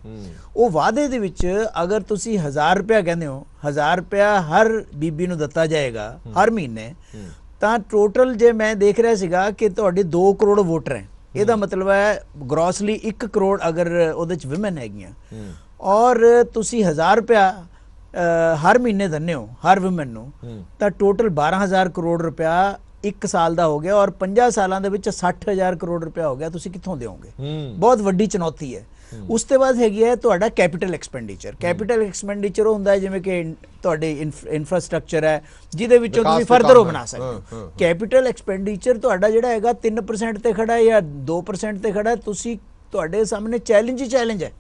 ਉਹ ਵਾਅਦੇ ਦੇ ਵਿੱਚ ਅਗਰ ਤੁਸੀਂ 1000 ਰੁਪਇਆ ਕਹਿੰਦੇ ਹੋ, 1000 ਰੁਪਇਆ ਹਰ ਬੀਬੀ ਨੂੰ ਦਿੱਤਾ ਜਾਏਗਾ ਹਰ ਮਹੀਨੇ, ਤਾਂ ਟੋਟਲ ਜੇ ਮੈਂ ਦੇਖ ਰਿਹਾ ਸੀਗਾ ਕਿ ਤੁਹਾਡੇ 2 ਕਰੋੜ ਵੋਟਰ ਹੈ, ਇਹਦਾ ਮਤਲਬ ਹੈ ਗ੍ਰੋਸਲੀ 1 ਕਰੋੜ ਅਗਰ ਉਹਦੇ ਚ ਵਿਮਨ ਹੈਗੀਆਂ ਔਰ ਤੁਸੀਂ 1000 ਰੁਪਇਆ ਹਰ ਮਹੀਨੇ ਦਿੰਦੇ ਹੋ ਹਰ ਵਿਮਨ ਨੂੰ, ਤਾਂ ਟੋਟਲ 12000 ਕਰੋੜ ਰੁਪਇਆ 1 ਸਾਲ ਦਾ ਹੋ ਗਿਆ ਔਰ 50 ਸਾਲਾਂ ਦੇ ਵਿੱਚ 60000 ਕਰੋੜ ਰੁਪਇਆ ਹੋ ਗਿਆ। ਤੁਸੀਂ ਕਿੱਥੋਂ ਦਿਓਗੇ? ਬਹੁਤ ਵੱਡੀ ਚੁਣੌਤੀ ਹੈ। ਉਸ ਤੋਂ ਬਾਅਦ ਹੈਗੀ ਹੈ ਤੁਹਾਡਾ ਕੈਪੀਟਲ ਐਕਸਪੈਂਡੀਚਰ। ਕੈਪੀਟਲ ਐਕਸਪੈਂਡੀਚਰ ਹੁੰਦਾ ਹੈ ਜਿਵੇਂ ਕਿ ਤੁਹਾਡੇ ਇਨਫਰਾਸਟ੍ਰਕਚਰ ਹੈ ਜਿਹਦੇ ਵਿੱਚੋਂ ਤੁਸੀਂ ਫਰਦਰ ਉਹ ਬਣਾ ਸਕਦੇ ਹੋ। ਕੈਪੀਟਲ ਐਕਸਪੈਂਡੀਚਰ ਤੁਹਾਡਾ ਜਿਹੜਾ ਹੈਗਾ 3% ਤੇ ਖੜਾ ਹੈ ਜਾਂ 2% ਤੇ ਖੜਾ ਹੈ, ਤੁਸੀਂ ਤੁਹਾਡੇ ਸਾਹਮਣੇ ਚੈਲੰਜ ਹੀ ਚੈਲੰਜ ਹੈ।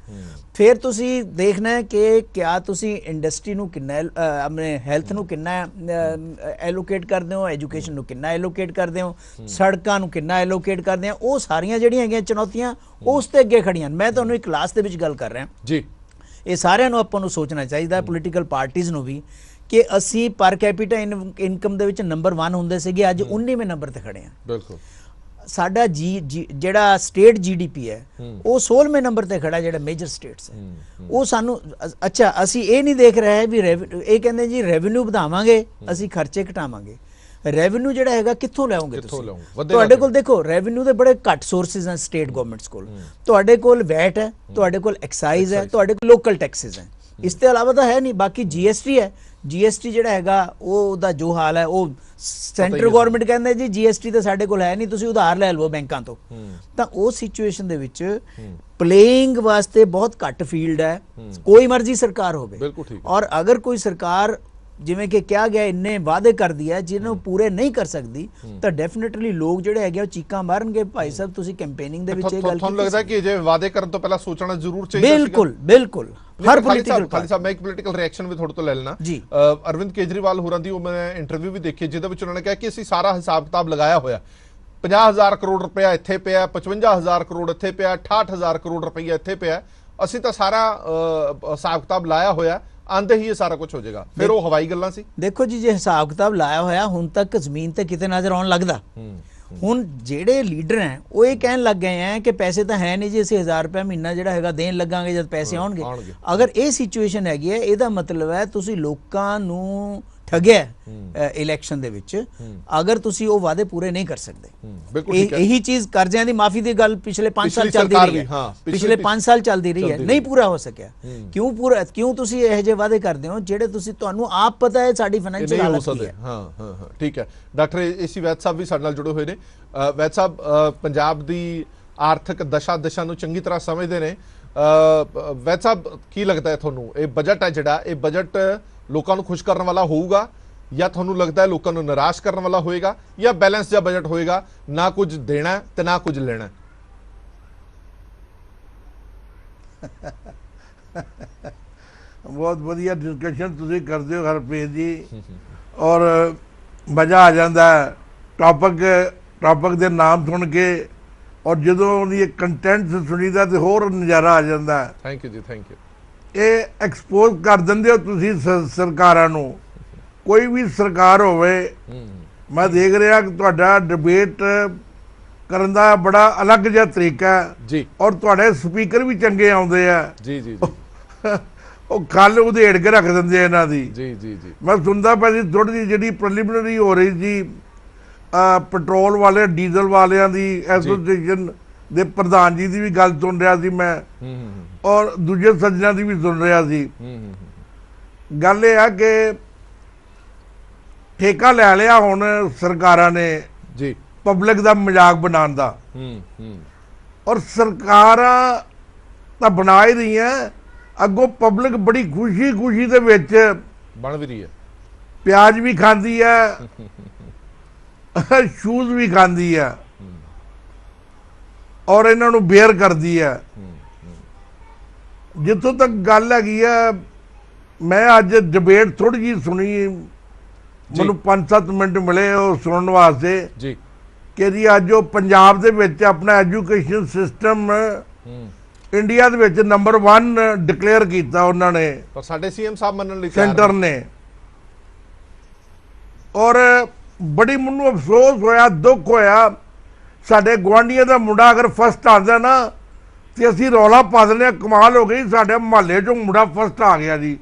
ਫਿਰ ਤੁਸੀਂ ਦੇਖਣਾ ਹੈ ਕਿ ਕਿਆ ਤੁਸੀਂ ਇੰਡਸਟਰੀ ਨੂੰ ਕਿੰਨਾ, ਆਪਣੇ ਹੈਲਥ ਨੂੰ ਕਿੰਨਾ ਐਲੋਕੇਟ ਕਰਦੇ ਹੋ, ਐਜੂਕੇਸ਼ਨ ਨੂੰ ਕਿੰਨਾ ਐਲੋਕੇਟ ਕਰਦੇ ਹੋ, ਸੜਕਾਂ ਨੂੰ ਕਿੰਨਾ ਐਲੋਕੇਟ ਕਰਦੇ ਹੋ। ਉਹ ਸਾਰੀਆਂ ਜਿਹੜੀਆਂ ਹੈਗੀਆਂ ਚੁਣੌਤੀਆਂ ਉਸ ਤੇ ਅੱਗੇ ਖੜੀਆਂ। ਮੈਂ ਤੁਹਾਨੂੰ ਇੱਕ ਕਲਾਸ ਦੇ ਵਿੱਚ ਗੱਲ ਕਰ ਰਿਹਾ ਜੀ, ਇਹ ਸਾਰਿਆਂ ਨੂੰ ਆਪਾਂ ਨੂੰ ਸੋਚਣਾ ਚਾਹੀਦਾ, ਪੋਲੀਟੀਕਲ ਪਾਰਟੀਆਂ ਨੂੰ ਵੀ, ਕਿ ਅਸੀਂ ਪਰ ਕੈਪੀਟਾ ਇਨਕਮ ਦੇ ਵਿੱਚ ਨੰਬਰ 1 ਹੁੰਦੇ ਸੀਗੇ, ਅੱਜ 19ਵੇਂ ਨੰਬਰ ਤੇ ਖੜੇ ਹਾਂ। ਬਿਲਕੁਲ। ਸਾਡਾ ਜਿਹੜਾ ਸਟੇਟ GDP ਹੈ ਉਹ 16ਵੇਂ ਨੰਬਰ ਤੇ ਖੜਾ, ਜਿਹੜਾ ਮੇਜਰ ਸਟੇਟਸ ਹੈ ਉਹ ਸਾਨੂੰ। ਅੱਛਾ, ਅਸੀਂ ਇਹ ਨਹੀਂ ਦੇਖ ਰਹੇ ਵੀ ਇਹ ਕਹਿੰਦੇ ਜੀ ਰੈਵਨਿਊ ਵਧਾਵਾਂਗੇ, ਅਸੀਂ ਖਰਚੇ ਘਟਾਵਾਂਗੇ। ਰੈਵਨਿਊ ਜਿਹੜਾ ਹੈਗਾ ਕਿੱਥੋਂ ਲਿਆਓਗੇ ਤੁਸੀਂ? ਤੁਹਾਡੇ ਕੋਲ ਦੇਖੋ ਰੈਵਨਿਊ ਦੇ ਬੜੇ ਘੱਟ ਸੋਰਸਿਸ ਹਨ ਸਟੇਟ ਗਵਰਨਮੈਂਟਸ ਕੋਲ। ਤੁਹਾਡੇ ਕੋਲ ਵੈਟ ਹੈ, ਤੁਹਾਡੇ ਕੋਲ ਐਕਸਾਈਜ਼ ਹੈ, ਤੁਹਾਡੇ ਕੋਲ ਲੋਕਲ ਟੈਕਸਿਸ ਹੈ, ਇਸ ਤੋਂ ਇਲਾਵਾ ਤਾਂ ਹੈ ਨਹੀਂ। ਬਾਕੀ GST ਹੈ, GST ਜਿਹੜਾ ਹੈਗਾ ਉਹਦਾ ਜੋ ਹਾਲ ਹੈ, ਉਹ ਸੈਂਟਰ ਗਵਰਨਮੈਂਟ ਕਹਿੰਦੇ ਜੀ GST ਤਾਂ ਸਾਡੇ ਕੋਲ ਹੈ ਨਹੀਂ, ਤੁਸੀਂ ਉਧਾਰ ਲੈ ਲਵੋ ਬੈਂਕਾਂ ਤੋਂ। ਤਾਂ ਉਹ ਸਿਚੁਏਸ਼ਨ ਦੇ ਵਿੱਚ ਪਲੇਇੰਗ ਵਾਸਤੇ ਬਹੁਤ ਘੱਟ ਫੀਲਡ ਹੈ, ਕੋਈ ਮਰਜ਼ੀ ਸਰਕਾਰ ਹੋਵੇ। ਔਰ ਅਗਰ ਕੋਈ ਸਰਕਾਰ ਜਿਵੇਂ ਕਿ ਕਿਹਾ ਗਿਆ ਇੰਨੇ ਵਾਅਦੇ ਕਰਦੀ ਹੈ ਜਿਹਨੂੰ ਪੂਰੇ ਨਹੀਂ ਕਰ ਸਕਦੀ, ਤਾਂ ਡੈਫੀਨਿਟਲੀ ਲੋਕ ਜਿਹੜੇ ਹੈਗੇ ਉਹ ਚੀਕਾਂ ਮਾਰਨਗੇ, ਭਾਈ ਸਾਹਿਬ ਤੁਸੀਂ ਕੈਂਪੇਨਿੰਗ ਦੇ ਵਿੱਚ ਇਹ ਗੱਲ ਤੁਹਾਨੂੰ ਲੱਗਦਾ ਕਿ ਜੇ ਵਾਅਦੇ ਕਰਨ ਤੋਂ ਪਹਿਲਾਂ ਸੋਚਣਾ ਜ਼ਰੂਰ ਚਾਹੀਦਾ ਸੀਗਾ? ਬਿਲਕੁਲ ਬਿਲਕੁਲ। ਹਰ ਪੋਲੀਟੀਕਲ ਖਾਲੀ ਸਾਹਿਬ, ਮੈਂ ਇੱਕ ਪੋਲੀਟੀਕਲ ਰਿਐਕਸ਼ਨ ਵੀ ਤੁਹਾਡੇ ਤੋਂ ਲੈ ਲੈਣਾ। ਜੀ। ਅਰਵਿੰਦ ਕੇਜਰੀਵਾਲ ਹੋਰਾਂ ਦੀ ਉਹ ਮੈਂ ਇੰਟਰਵਿਊ ਵੀ ਦੇਖੀ ਜਿਹਦੇ ਵਿੱਚ ਉਹਨਾਂ ਨੇ ਕਿਹਾ ਕਿ ਅਸੀਂ ਸਾਰਾ ਹਿਸਾਬ ਕਿਤਾਬ ਲਗਾਇਆ ਹੋਇਆ, 50,000 ਕਰੋੜ ਰੁਪਇਆ ਇੱਥੇ ਪਿਆ, 55,000 ਕਰੋੜ ਇੱਥੇ ਪਿਆ, 68,000 ਕਰੋੜ ਰੁਪਇਆ ਇੱਥੇ ਪਿਆ, ਅਸੀਂ ਤਾਂ ਸਾਰਾ ਹਿਸਾਬ ਕਿਤਾਬ ਲਾਇਆ ਹੋਇਆ, ਆਂਦੇ ਹੀ ਇਹ ਸਾਰਾ ਕੁਝ ਹੋ ਜਾਏਗਾ। ਫਿਰ ਉਹ ਹਵਾਈ ਗੱਲਾਂ ਸੀ। ਦੇਖੋ ਜੀ, ਜੇ ਹਿਸਾਬ ਕਿਤਾਬ ਲਾਇਆ ਹੋਇਆ ਹੁਣ ਤੱਕ ਜ਼ਮੀਨ ਤੇ ਕਿਤੇ ਨਜ਼ਰ ਆਉਣ ਲੱਗਦਾ। ਹੁਣ ਜਿਹੜੇ ਲੀਡਰ ਹੈ ਉਹ ਇਹ ਕਹਿਣ ਲੱਗ ਗਏ ਹੈ ਕਿ ਪੈਸੇ ਤਾਂ ਹੈ ਨਹੀਂ ਜੀ, ਅਸੀਂ 1000 ਰੁਪਏ ਮਹੀਨਾ ਜਿਹੜਾ ਹੈਗਾ ਦੇਣ ਲੱਗਾਂਗੇ ਜਦ ਪੈਸੇ ਆਉਣਗੇ। ਅਗਰ ਇਹ ਸਿਚੁਏਸ਼ਨ ਹੈਗੀ ਹੈ, ਇਹਦਾ ਮਤਲਬ ਹੈ ਤੁਸੀਂ ਲੋਕਾਂ ਨੂੰ ਠੱਗਿਆ ਇਲੈਕਸ਼ਨ ਦੇ ਵਿੱਚ, ਅਗਰ ਤੁਸੀਂ ਉਹ ਵਾਅਦੇ ਪੂਰੇ ਨਹੀਂ ਕਰ ਸਕਦੇ। ਬਿਲਕੁਲ ਠੀਕ ਹੈ। ਇਹੀ ਚੀਜ਼ ਕਰਜ਼ਿਆਂ ਦੀ ਮਾਫੀ ਦੀ ਗੱਲ ਪਿਛਲੇ 5 ਸਾਲ ਚੱਲਦੀ ਰਹੀ ਹੈ, ਪਿਛਲੇ 5 ਸਾਲ ਚੱਲਦੀ ਰਹੀ ਹੈ, ਨਹੀਂ ਪੂਰਾ ਹੋ ਸਕਿਆ। ਕਿਉਂ ਤੁਸੀਂ ਇਹੋ ਜਿਹੇ ਵਾਅਦੇ ਕਰਦੇ ਹੋ ਜਿਹੜੇ ਤੁਹਾਨੂੰ ਆਪ ਪਤਾ ਹੈ ਸਾਡੀ ਫਾਈਨੈਂਸ਼ੀਅਲ ਹਾਲਤ ਕੀ ਹੈ। ਹਾਂ ਠੀਕ ਹੈ। ਡਾਕਟਰ ਏਸੀ ਵੈਦ ਸਾਹਿਬ ਵੀ ਸਾਡੇ ਨਾਲ ਜੁੜੇ ਹੋਏ ਨੇ। ਵੈਦ ਸਾਹਿਬ, ਪੰਜਾਬ ਦੀ ਆਰਥਿਕ ਦਸ਼ਾ ਨੂੰ ਚੰਗੀ ਤਰ੍ਹਾਂ ਸਮਝਦੇ ਨੇ। ਵੈਦ ਸਾਹਿਬ, ਕੀ ਲੱਗਦਾ ਹੈ ਤੁਹਾਨੂੰ ਇਹ ਬਜਟ ਹੈ ਜਿਹੜਾ, ਇਹ ਬਜਟ ਲੋਕਾਂ ਨੂੰ ਖੁਸ਼ ਕਰਨ ਵਾਲਾ ਹੋਊਗਾ ਜਾਂ ਤੁਹਾਨੂੰ ਲੱਗਦਾ ਹੈ ਲੋਕਾਂ ਨੂੰ ਨਿਰਾਸ਼ ਕਰਨ ਵਾਲਾ ਹੋਏਗਾ, ਜਾਂ ਬੈਲੈਂਸ ਜਿਹਾ ਬਜਟ ਹੋਏਗਾ, ਨਾ ਕੁਝ ਦੇਣਾ ਤੇ ਨਾ ਕੁਝ ਲੈਣਾ? ਬਹੁਤ ਵਧੀਆ ਡਿਸਕਸ਼ਨ ਤੁਸੀਂ ਕਰਦੇ ਹੋ ਹਰਪ੍ਰੀਤ ਜੀ, ਔਰ ਮਜ਼ਾ ਆ ਜਾਂਦਾ ਟੌਪਿਕ ਦੇ ਨਾਮ ਸੁਣ ਕੇ, ਔਰ ਜਦੋਂ ਉਹਦੀ ਕੰਟੈਂਟ ਸੁਣੀਦਾ ਤੇ ਹੋਰ ਨਜ਼ਾਰਾ ਆ ਜਾਂਦਾ। ਥੈਂਕ ਯੂ ਜੀ, ਥੈਂਕ ਯੂ। ਇਹ ਐਕਸਪੋਜ਼ ਕਰ ਦਿੰਦੇ ਹੋ ਤੁਸੀਂ ਸਰਕਾਰਾਂ ਨੂੰ, ਕੋਈ ਵੀ ਸਰਕਾਰ ਹੋਵੇ। ਮੈਂ ਦੇਖ ਰਿਹਾ ਕਿ ਤੁਹਾਡਾ ਡਿਬੇਟ ਕਰਨ ਦਾ ਬੜਾ ਅਲੱਗ ਜਿਹਾ ਤਰੀਕਾ ਹੈ ਜੀ, ਔਰ ਤੁਹਾਡੇ ਸਪੀਕਰ ਵੀ ਚੰਗੇ ਆਉਂਦੇ ਆ ਜੀ ਜੀ ਉਹ ਖੱਲ ਉਧੇੜ ਕੇ ਰੱਖ ਦਿੰਦੇ ਆ ਇਹਨਾਂ ਦੀ। ਜੀ ਜੀ ਜੀ। ਮੈਂ ਸੁਣਦਾ ਪਿਆ ਸੀ ਥੋੜੀ ਜਿਹੀ ਜਿਹੜੀ ਪ੍ਰੀਲਿਮਿਨਰੀ ਹੋ ਰਹੀ ਸੀ ਪੈਟਰੋਲ ਵਾਲੇ ਡੀਜ਼ਲ ਵਾਲਿਆਂ ਦੀ ਐਸੋਸੀਏਸ਼ਨ ਦੇ ਪ੍ਰਧਾਨ ਜੀ ਦੀ ਵੀ ਗੱਲ ਸੁਣ ਰਿਹਾ ਸੀ ਮੈਂ, ਔਰ ਦੂਜੇ ਸੱਜਣਾਂ ਦੀ ਵੀ ਸੁਣ ਰਿਹਾ ਸੀ। ਗੱਲ ਇਹ ਆ ਕਿ ਠੇਕਾ ਲੈ ਲਿਆ ਹੁਣ ਸਰਕਾਰਾਂ ਨੇ ਜੀ ਪਬਲਿਕ ਦਾ ਮਜ਼ਾਕ ਬਣਾਉਣ ਦਾ, ਔਰ ਸਰਕਾਰਾਂ ਤਾਂ ਬਣਾ ਹੀ ਰਹੀਆਂ, ਅੱਗੋਂ ਪਬਲਿਕ ਬੜੀ ਖੁਸ਼ੀ ਦੇ ਵਿੱਚ ਬਣ ਵੀ ਰਹੀ ਹੈ, ਪਿਆਜ਼ ਵੀ ਖਾਂਦੀ ਹੈ, ਸ਼ੂਜ਼ ਵੀ ਖਾਂਦੀ ਹੈ, ਔਰ ਇਹਨਾਂ ਨੂੰ ਬੇਅਰ ਕਰਦੀ ਹੈ। ਜਿੱਥੋਂ ਤੱਕ ਗੱਲ ਹੈਗੀ ਆ, ਮੈਂ ਅੱਜ ਡਿਬੇਟ ਥੋੜੀ ਜਿਹੀ ਸੁਣੀ, ਮੈਨੂੰ 5-7 ਮਿੰਟ ਮਿਲੇ ਉਹ ਸੁਣਨ ਵਾਸਤੇ ਜੀ, ਕਿ ਜੀ ਅੱਜ ਉਹ ਪੰਜਾਬ ਦੇ ਵਿੱਚ ਆਪਣਾ ਐਜੂਕੇਸ਼ਨ ਸਿਸਟਮ ਇੰਡੀਆ ਦੇ ਵਿੱਚ ਨੰਬਰ 1 ਡਿਕਲੇਅਰ ਕੀਤਾ ਉਹਨਾਂ ਨੇ, ਪਰ ਸਾਡੇ ਸੀਐਮ ਸਾਹਿਬ ਮੰਨਣ ਲਈ ਸੈਂਟਰ ਨੇ। ਔਰ ਬੜੀ ਮੈਨੂੰ ਅਫਸੋਸ ਹੋਇਆ, ਦੁੱਖ ਹੋਇਆ, ਸਾਡੇ ਗੁਆਂਢੀਆਂ ਦਾ ਮੁੰਡਾ ਅਗਰ ਫਸਟ ਆਉਂਦਾ ਨਾ ਤੇ ਅਸੀਂ ਰੌਲਾ ਪਾ ਦਿੰਦੇ ਹਾਂ, ਕਮਾਲ ਹੋ ਗਈ, ਸਾਡੇ ਮੁਹੱਲੇ 'ਚੋਂ ਮੁੰਡਾ ਫਸਟ ਆ ਗਿਆ ਜੀ,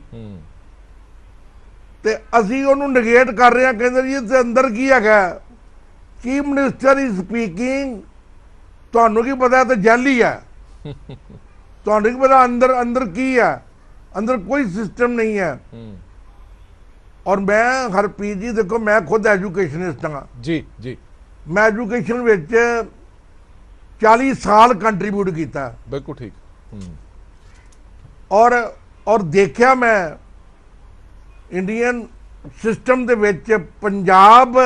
ਤੇ ਅਸੀਂ ਉਹਨੂੰ ਨਗੇਟ ਕਰ ਰਹੇ ਹਾਂ, ਕਹਿੰਦੇ ਜੀ ਇਹਦੇ ਅੰਦਰ ਕੀ ਹੈਗਾ, ਚੀਫ ਮਿਨਿਸਟਰ ਇਜ਼ ਸਪੀਕਿੰਗ, ਤੁਹਾਨੂੰ ਕੀ ਪਤਾ ਤੇ ਜੈਲੀ ਹੈ, ਤੁਹਾਨੂੰ ਕੀ ਪਤਾ ਅੰਦਰ ਕੀ ਹੈ, ਅੰਦਰ ਕੋਈ ਸਿਸਟਮ ਨਹੀਂ ਹੈ। ਔਰ ਮੈਂ ਹਰਪ੍ਰੀਤ ਜੀ ਦੇਖੋ, ਮੈਂ ਖੁਦ ਐਜੂਕੇਸ਼ਨਿਸਟ ਹਾਂ ਜੀ ਜੀ, ਮੈਂ ਐਜੂਕੇਸ਼ਨ ਵਿੱਚ 40 ਸਾਲ ਕੰਟਰੀਬਿਊਟ ਕੀਤਾ, ਬਿਲਕੁਲ ਠੀਕ। ਔਰ ਦੇਖਿਆ ਮੈਂ ਇੰਡੀਅਨ ਸਿਸਟਮ ਦੇ ਵਿੱਚ ਪੰਜਾਬ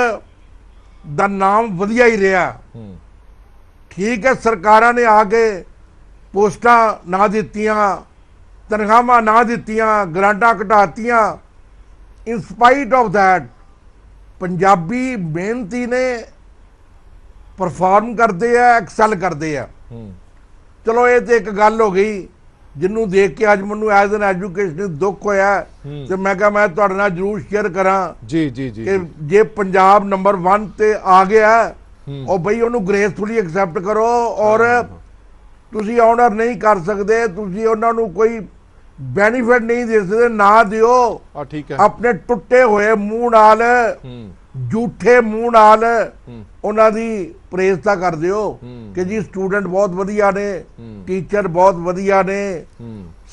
ਦਾ ਨਾਮ ਵਧੀਆ ਹੀ ਰਿਹਾ। ਠੀਕ ਹੈ, ਸਰਕਾਰਾਂ ਨੇ ਆ ਕੇ ਪੋਸਟਾਂ ਨਾ ਦਿੱਤੀਆਂ, ਤਨਖਾਹਾਂ ਨਾ ਦਿੱਤੀਆਂ, ਗ੍ਰਾਂਟਾਂ ਘਟਾਤੀਆਂ, ਇਨ ਸਪਾਈਟ ਆਫ ਦੈਟ ਪੰਜਾਬੀ ਮਿਹਨਤੀ ਨੇ ਪਰਫਾਰਮ ਕਰਦੇ ਆ, ਐਕਸਲ ਕਰਦੇ ਆ। ਚਲੋ ਇਹ ਤੇ ਇੱਕ ਗੱਲ ਹੋ ਗਈ ਜਿਹਨੂੰ ਦੇਖ ਕੇ ਅੱਜ ਮੈਨੂੰ ਐਜ਼ ਐਨ ਐਜੂਕੇਸ਼ਨ ਦੁੱਖ ਹੋਇਆ, ਤੇ ਮੈਂ ਕਿਹਾ ਮੈਂ ਤੁਹਾਡੇ ਨਾਲ ਜ਼ਰੂਰ ਸ਼ੇਅਰ ਕਰਾਂ ਜੀ ਜੀ ਜੀ ਕਿ ਜੇ ਪੰਜਾਬ ਨੰਬਰ 1 ਤੇ ਆ ਗਿਆ ਉਹ ਬਈ ਉਹਨੂੰ ਗ੍ਰੇਸਫੁਲੀ ਐਕਸੈਪਟ ਕਰੋ, ਔਰ ਤੁਸੀਂ ਆਨਰ ਨਹੀਂ ਕਰ ਸਕਦੇ, ਤੁਸੀਂ ਉਹਨਾਂ ਨੂੰ ਕੋਈ ਬੈਨੀਫਿਟ ਨਹੀਂ ਦੇ ਸਕਦੇ, ਨਾ ਦਿਓ। ਠੀਕ ਹੈ, ਆਪਣੇ ਟੁੱਟੇ ਹੋਏ ਮੂੰਹ ਨਾਲ, ਝੂਠੇ ਮੂੰਹ ਨਾਲ ਉਹਨਾਂ ਦੀ ਪ੍ਰੇਜ਼ ਤਾਂ ਕਰ ਦਿਓ ਕਿ ਜੀ ਸਟੂਡੈਂਟ ਬਹੁਤ ਵਧੀਆ ਨੇ, ਟੀਚਰ ਬਹੁਤ ਵਧੀਆ ਨੇ,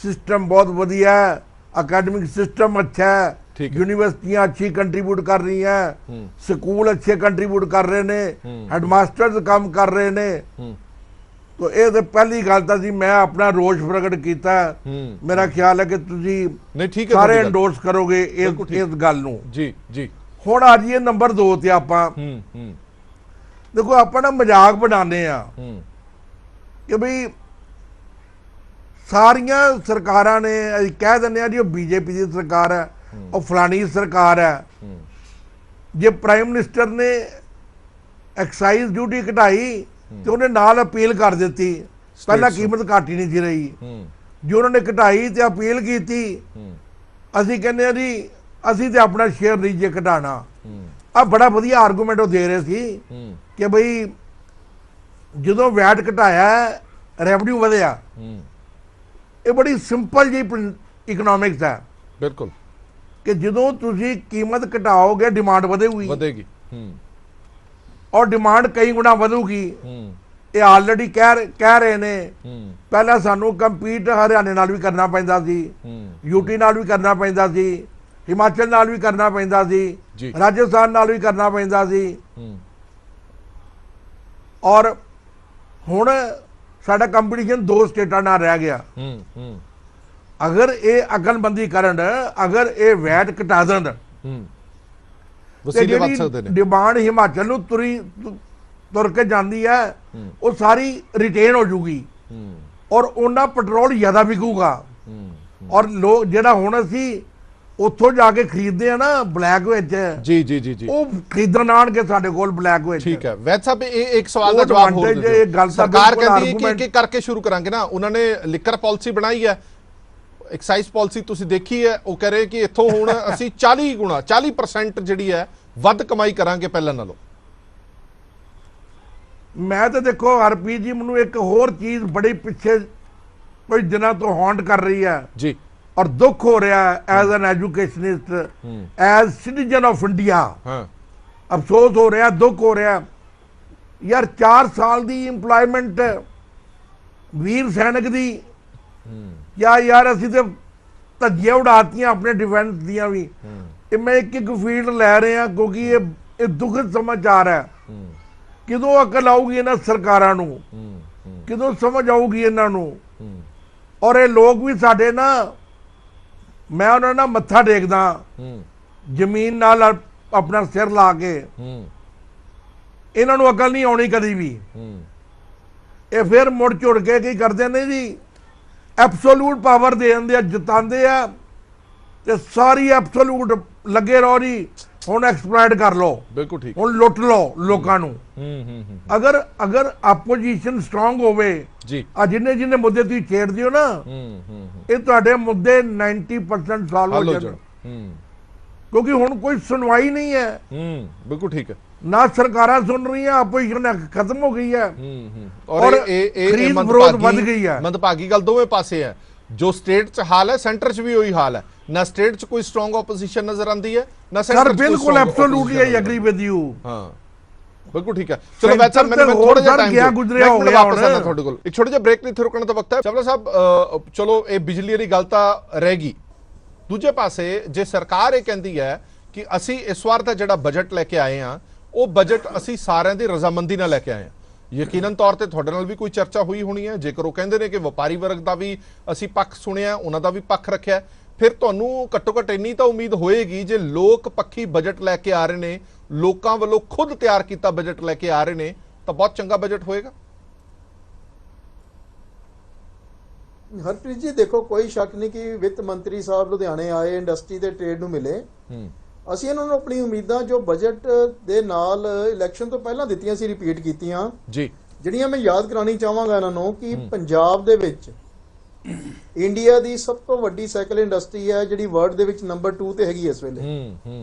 ਸਿਸਟਮ ਬਹੁਤ ਵਧੀਆ, ਅਕੈਡਮਿਕ ਸਿਸਟਮ ਅੱਛਾ ਹੈ, यूनिवर्सिटियां अच्छी कंट्रीब्यूट कर रही हैं, स्कूल अच्छे कंट्रीब्यूट कर रहे ने, हेडमास्टर्स काम कर रहे ने, ਤੋ ਇਹ ਤੇ ਪਹਿਲੀ ਗੱਲ ਤਾਂ ਸੀ, ਮੈਂ ਆਪਣਾ ਰੋਸ਼ ਪ੍ਰਗਟ ਕੀਤਾ। ਮੇਰਾ ਖਿਆਲ ਹੈ ਕਿ ਤੁਸੀਂ ਨਹੀਂ ਠੀਕ ਹੈ ਸਾਰੇ ਤੁਹਾਡੀ ਗੱਲ। ਐਂਡੋਰਸ ਕਰੋਗੇ ਬਿਲਕੁਲ ਠੀਕ। ਇਸ ਗੱਲ ਨੂੰ। ਜੀ ਜੀ। ਹੁਣ ਆ ਜਾਈਏ ਨੰਬਰ 2 ਤੇ। ਆਪਾਂ ਦੇਖੋ ਆਪਾਂ ਨਾ ਮਜ਼ਾਕ ਬਣਾਉਂਦੇ ਆ ਕਿ ਬਈ ਸਾਰੀਆਂ ਸਰਕਾਰਾਂ ਨੇ, ਅਸੀਂ ਕਹਿ ਦਿੰਦੇ ਆ ਜੀ ਉਹ ਬੀਜੇਪੀ ਦੀ ਸਰਕਾਰ ਹੈ, ਉਹ ਫਲਾਣੀ ਸਰਕਾਰ ਹੈ। ਜੇ ਪ੍ਰਾਈਮ ਮਿਨਿਸਟਰ ਨੇ ਐਕਸਾਈਜ਼ ਡਿਊਟੀ ਘਟਾਈ ਤੇ ਉਹਨੇ ਨਾਲ ਅਪੀਲ ਕਰ ਦਿੱਤੀ। ਪਹਿਲਾਂ ਕੀਮਤ ਘੱਟ ਹੀ ਨਹੀਂ ਸੀ ਰਹੀ, ਜੇ ਉਹਨਾਂ ਨੇ ਘਟਾਈ ਤੇ ਅਪੀਲ ਕੀਤੀ। ਅਸੀਂ ਕਹਿੰਦੇ ਆ ਜੀ ਅਸੀਂ ਤੇ ਆਪਣਾ ਸ਼ੇਅਰ ਨਹੀਂ ਜੇ ਘਟਾਣਾ। ਆ ਬੜਾ ਵਧੀਆ ਆਰਗੂਮੈਂਟ ਉਹ ਦੇ ਰਹੇ ਸੀ ਕਿ ਬਈ ਜਦੋਂ ਵੈਟ ਘਟਾਇਆ ਰੈਵਨਿਊ ਵਧਿਆ। ਇਹ ਬੜੀ ਸਿੰਪਲ ਜੀ ਇਕਨੋਮਿਕਸ ਹੈ ਬਿਲਕੁਲ ਕਿ ਜਦੋਂ ਤੁਸੀਂ ਕੀਮਤ ਘਟਾਓਗੇ ਡਿਮਾਂਡ ਵਧੇਗੀ ਔਰ ਡਿਮਾਂਡ ਕਈ ਗੁਣਾ ਵਧੂਗੀ। ਇਹ ਆਲਰੇਡੀ ਕਹਿ ਰਹੇ ਨੇ। ਪਹਿਲਾਂ ਸਾਨੂੰ ਕੰਪੀਟ ਹਰਿਆਣੇ ਨਾਲ ਵੀ ਕਰਨਾ ਪੈਂਦਾ ਸੀ, ਯੂਟੀ ਨਾਲ ਵੀ ਕਰਨਾ ਪੈਂਦਾ ਸੀ, ਹਿਮਾਚਲ ਨਾਲ ਵੀ ਕਰਨਾ ਪੈਂਦਾ ਸੀ, ਰਾਜਸਥਾਨ ਨਾਲ ਵੀ ਕਰਨਾ ਪੈਂਦਾ ਸੀ। ਔਰ ਹੁਣ ਸਾਡਾ ਕੰਪੀਟੀਸ਼ਨ 2 ਸਟੇਟਾਂ ਨਾਲ ਰਹਿ ਗਿਆ। ਅਗਰ ਇਹ ਅਕਲਬੰਦੀ ਕਰਨ, ਅਗਰ ਇਹ ਵੈਟ ਘਟਾ ਦੇਣ ਤੇ ਜਿਹੜੀ ਡਿਮਾਂਡ ਹਿਮਾਚਲ ਨੂੰ ਤੁਰ ਕੇ ਜਾਂਦੀ ਹੈ ਉਹ ਸਾਰੀ ਰਿਟੇਨ ਹੋ ਜੂਗੀ ਔਰ ਉਹਨਾਂ ਪੈਟਰੋਲ ਜ਼ਿਆਦਾ ਵਿਕੂਗਾ। ਔਰ ਲੋਕ ਜਿਹੜਾ ਹੁਣ ਅਸੀਂ ਉੱਥੋਂ ਜਾ ਕੇ ਖਰੀਦਦੇ ਆ ਨਾ ਬਲੈਕ ਵਿੱਚ, ਜੀ ਜੀ ਜੀ ਜੀ, ਉਹ ਖਰੀਦਣ ਆਣਗੇ ਸਾਡੇ ਕੋਲ ਬਲੈਕ ਵਿੱਚ। ਠੀਕ ਹੈ ਵੈਦ ਸਾਹਿਬ, ਇਹ ਇੱਕ ਸਵਾਲ ਦਾ ਜਵਾਬ ਹੋਰ ਦਿਓ। ਗੱਲ ਸਰਕਾਰ ਕਹਿੰਦੀ ਹੈ ਕਿ ਇੱਕ ਇੱਕ ਕਰਕੇ ਸ਼ੁਰੂ ਕਰਾਂਗੇ ਨਾ। ਉਹਨਾਂ ਨੇ ਲਿਕਰ ਪਾਲਿਸੀ ਬਣਾਈ ਹੈ, ਐਕਸਾਈਜ਼ ਪਾਲਿਸੀ ਤੁਸੀਂ ਦੇਖੀ ਹੈ। ਉਹ ਕਹਿ ਰਹੇ ਕਿ ਇੱਥੋਂ ਹੁਣ ਅਸੀਂ 40 ਗੁਣਾ 40% ਜਿਹੜੀ ਹੈ ਵੱਧ ਕਮਾਈ ਕਰਾਂਗੇ ਪਹਿਲਾਂ ਨਾਲੋਂ। ਮੈਂ ਤਾਂ ਦੇਖੋ ਹਰਪ੍ਰੀਤ ਜੀ, ਮੈਨੂੰ ਇੱਕ ਹੋਰ ਚੀਜ਼ ਬੜੀ ਪਿੱਛੇ ਕੁਝ ਦਿਨਾਂ ਤੋਂ ਹੌਂਟ ਕਰ ਰਹੀ ਹੈ ਜੀ, ਔਰ ਦੁੱਖ ਹੋ ਰਿਹਾ as an educationist, as citizen of India. ਅਫਸੋਸ ਹੋ ਰਿਹਾ, ਦੁੱਖ ਹੋ ਰਿਹਾ ਯਾਰ। 4 ਸਾਲ ਦੀ ਇੰਪਲਾਇਮੈਂਟ ਵੀਰ ਸੈਨਿਕ ਦੀ, ਯਾਰ ਅਸੀਂ ਤੇ ਧੱਜੀਆਂ ਉਡਾਤੀਆਂ ਆਪਣੇ ਡਿਫੈਂਸ ਦੀਆਂ ਵੀ। ਇਹ ਮੈਂ ਇੱਕ ਫੀਲਡ ਲੈ ਰਿਹਾ ਕਿਉਂਕਿ ਇਹ ਦੁਖਦ ਸਮਾਚਾਰ ਹੈ। ਕਿਦੋਂ ਅਕਲ ਆਊਗੀ ਇਹਨਾਂ ਸਰਕਾਰਾਂ ਨੂੰ, ਕਿਦੋਂ ਸਮਝ ਆਊਗੀ ਇਹਨਾਂ ਨੂੰ। ਔਰ ਇਹ ਲੋਕ ਵੀ ਸਾਡੇ ਨਾ, ਮੈਂ ਉਹਨਾਂ ਨਾਲ ਮੱਥਾ ਟੇਕਦਾ ਜ਼ਮੀਨ ਨਾਲ ਆਪਣਾ ਸਿਰ ਲਾ ਕੇ। ਇਹਨਾਂ ਨੂੰ ਅਕਲ ਨਹੀਂ ਆਉਣੀ ਕਦੀ ਵੀ। ਇਹ ਫਿਰ ਮੁੜ ਝੁੜ ਕੇ ਕੀ ਕਰਦੇ ਨੇ ਜੀ, ਐਬਸੋਲੂਟ ਪਾਵਰ ਦੇ ਦਿੰਦੇ ਆ, ਜਿਤਾਉਂਦੇ ਆ ਤੇ ਸਾਰੀ ਐਬਸੋਲੂਟ ਲੱਗੇ ਰਹੋ ਜੀ। ਹੁਣ ਐਕਸਪਲੋਇਟ ਕਰ ਲਓ, ਬਿਲਕੁਲ ਠੀਕ, ਹੁਣ ਲੁੱਟ ਲਓ ਲੋਕਾਂ ਨੂੰ। ਅਗਰ ਆਪੋਜੀਸ਼ਨ ਸਟਰੋਂਗ ਹੋਵੇ ਜੀ, ਆ ਜਿੰਨੇ ਮੁੱਦੇ ਤੁਸੀਂ ਛੇੜਦੇ ਹੋ ਨਾ, ਇਹ ਤੁਹਾਡੇ ਮੁੱਦੇ 90% ਸੋਲਵ ਹੋ ਜਾਣ। ਕਿਉਂਕਿ ਹੁਣ ਕੋਈ ਸੁਣਵਾਈ ਨਹੀਂ ਹੈ। ਬਿਲਕੁਲ ਠੀਕ ਹੈ, ਨਾ ਸਰਕਾਰਾਂ ਸੁਣ ਰਹੀਆਂ, ਆਪੋਜੀਸ਼ਨ ਖਤਮ ਹੋ ਗਈ ਹੈ ਔਰ ਇਹ ਵੱਧ ਗਈ ਹੈ। ਮੰਦਭਾਗੀ ਗੱਲ ਦੋਵੇਂ ਪਾਸੇ ਹੈ। ਜੋ ਸਟੇਟ 'ਚ ਹਾਲ ਹੈ ਸੈਂਟਰ 'ਚ ਵੀ ਉਹੀ ਹਾਲ ਹੈ। ਨਾ ਸਟੇਟ 'ਚ ਕੋਈ ਸਟਰੋਂਗ ਆਪੋਜੀਸ਼ਨ ਨਜ਼ਰ ਆਉਂਦੀ ਹੈ, ਨਾ ਸੈਂਟਰ 'ਚ। ਬਿਲਕੁਲ absolutely I agree with you. ਹਾਂ ਬਿਲਕੁਲ ਠੀਕ ਹੈ। ਚਲੋ ਵੈਦ ਸਾਹਿਬ, ਮੈਨੂੰ ਥੋੜਾ ਜਿਹਾ ਟਾਈਮ ਗੁਜ਼ਰਿਆ ਹੋ ਗਿਆ ਹੁਣ ਤੁਹਾਡੇ ਕੋਲ। ਇੱਕ ਛੋਟਾ ਜਿਹਾ ਬ੍ਰੇਕ ਨਹੀਂ, ਰੁਕਣ ਦਾ ਵਕਤ ਹੈ। ਚਾਵਲਾ ਸਾਹਿਬ, ਚਲੋ ਇਹ ਬਿਜਲੀ ਵਾਲੀ ਗੱਲ ਤਾਂ ਰਹਿ ਗਈ। ਦੂਜੇ ਪਾਸੇ ਜੇ ਸਰਕਾਰ ਇਹ ਕਹਿੰਦੀ ਹੈ ਕਿ ਅਸੀਂ ਇਸ ਵਾਰ ਦਾ ਜਿਹੜਾ ਬਜਟ ਲੈ ਕੇ ਆਏ ਹਾਂ, ਉਹ ਬਜਟ ਅਸੀਂ ਸਾਰਿਆਂ ਦੀ ਰਜ਼ਾਮੰਦੀ ਨਾਲ ਲੈ ਕੇ ਆਏ ਹਾਂ। ਯਕੀਨਨ ਤੌਰ ਤੇ ਤੁਹਾਡੇ ਨਾਲ ਵੀ ਕੋਈ ਚਰਚਾ ਹੋਈ ਹੋਣੀ ਹੈ। ਜੇਕਰ ਉਹ ਕਹਿੰਦੇ ਨੇ ਕਿ ਵਪਾਰੀ ਵਰਗ ਦਾ ਵੀ ਅਸੀਂ ਪੱਖ ਸੁਣਿਆ, ਉਹਨਾਂ ਦਾ ਵੀ ਪੱਖ ਰੱਖਿਆ, ਫਿਰ ਤੁਹਾਨੂੰ ਘੱਟੋ ਘੱਟ ਇੰਨੀ ਤਾਂ ਉਮੀਦ ਹੋਏਗੀ ਜੇ ਲੋਕ ਪੱਖੀ ਬਜਟ ਲੈ ਕੇ ਆ ਰਹੇ ਨੇ, ਲੋਕਾਂ ਵੱਲੋਂ ਖੁਦ ਤਿਆਰ ਕੀਤਾ ਬਜਟ ਲੈ ਕੇ ਆ ਰਹੇ ਨੇ, ਤਾਂ ਬਹੁਤ ਚੰਗਾ ਬਜਟ ਹੋਏਗਾ। ਹਰਪ੍ਰੀਤ ਜੀ ਦੇਖੋ, ਕੋਈ ਸ਼ੱਕ ਨਹੀਂ ਕਿ ਵਿੱਤ ਮੰਤਰੀ ਸਾਹਿਬ ਲੁਧਿਆਣੇ ਆਏ, ਇੰਡਸਟਰੀ ਤੇ ਟ੍ਰੇਡ ਨੂੰ ਮਿਲੇ। ਅਸੀਂ ਇਹਨਾਂ ਨੂੰ ਆਪਣੀ ਉਮੀਦਾਂ ਜੋ ਬਜਟ ਦੇ ਨਾਲ ਇਲੈਕਸ਼ਨ ਤੋਂ ਪਹਿਲਾਂ ਦਿੱਤੀਆਂ ਸੀ, ਰਿਪੀਟ ਕੀਤੀਆਂ ਜੀ, ਜਿਹੜੀਆਂ ਮੈਂ ਯਾਦ ਕਰਾਉਣੀ ਚਾਹਾਂਗਾ ਇਹਨਾਂ ਨੂੰ ਕਿ ਪੰਜਾਬ ਦੇ ਵਿੱਚ ਇੰਡੀਆ ਦੀ ਸਭ ਤੋਂ ਵੱਡੀ ਸਾਈਕਲ ਇੰਡਸਟਰੀ ਹੈ, ਜਿਹੜੀ ਵਰਲਡ ਦੇ ਵਿੱਚ ਨੰਬਰ 2 ਤੇ ਹੈਗੀ ਇਸ ਵੇਲੇ।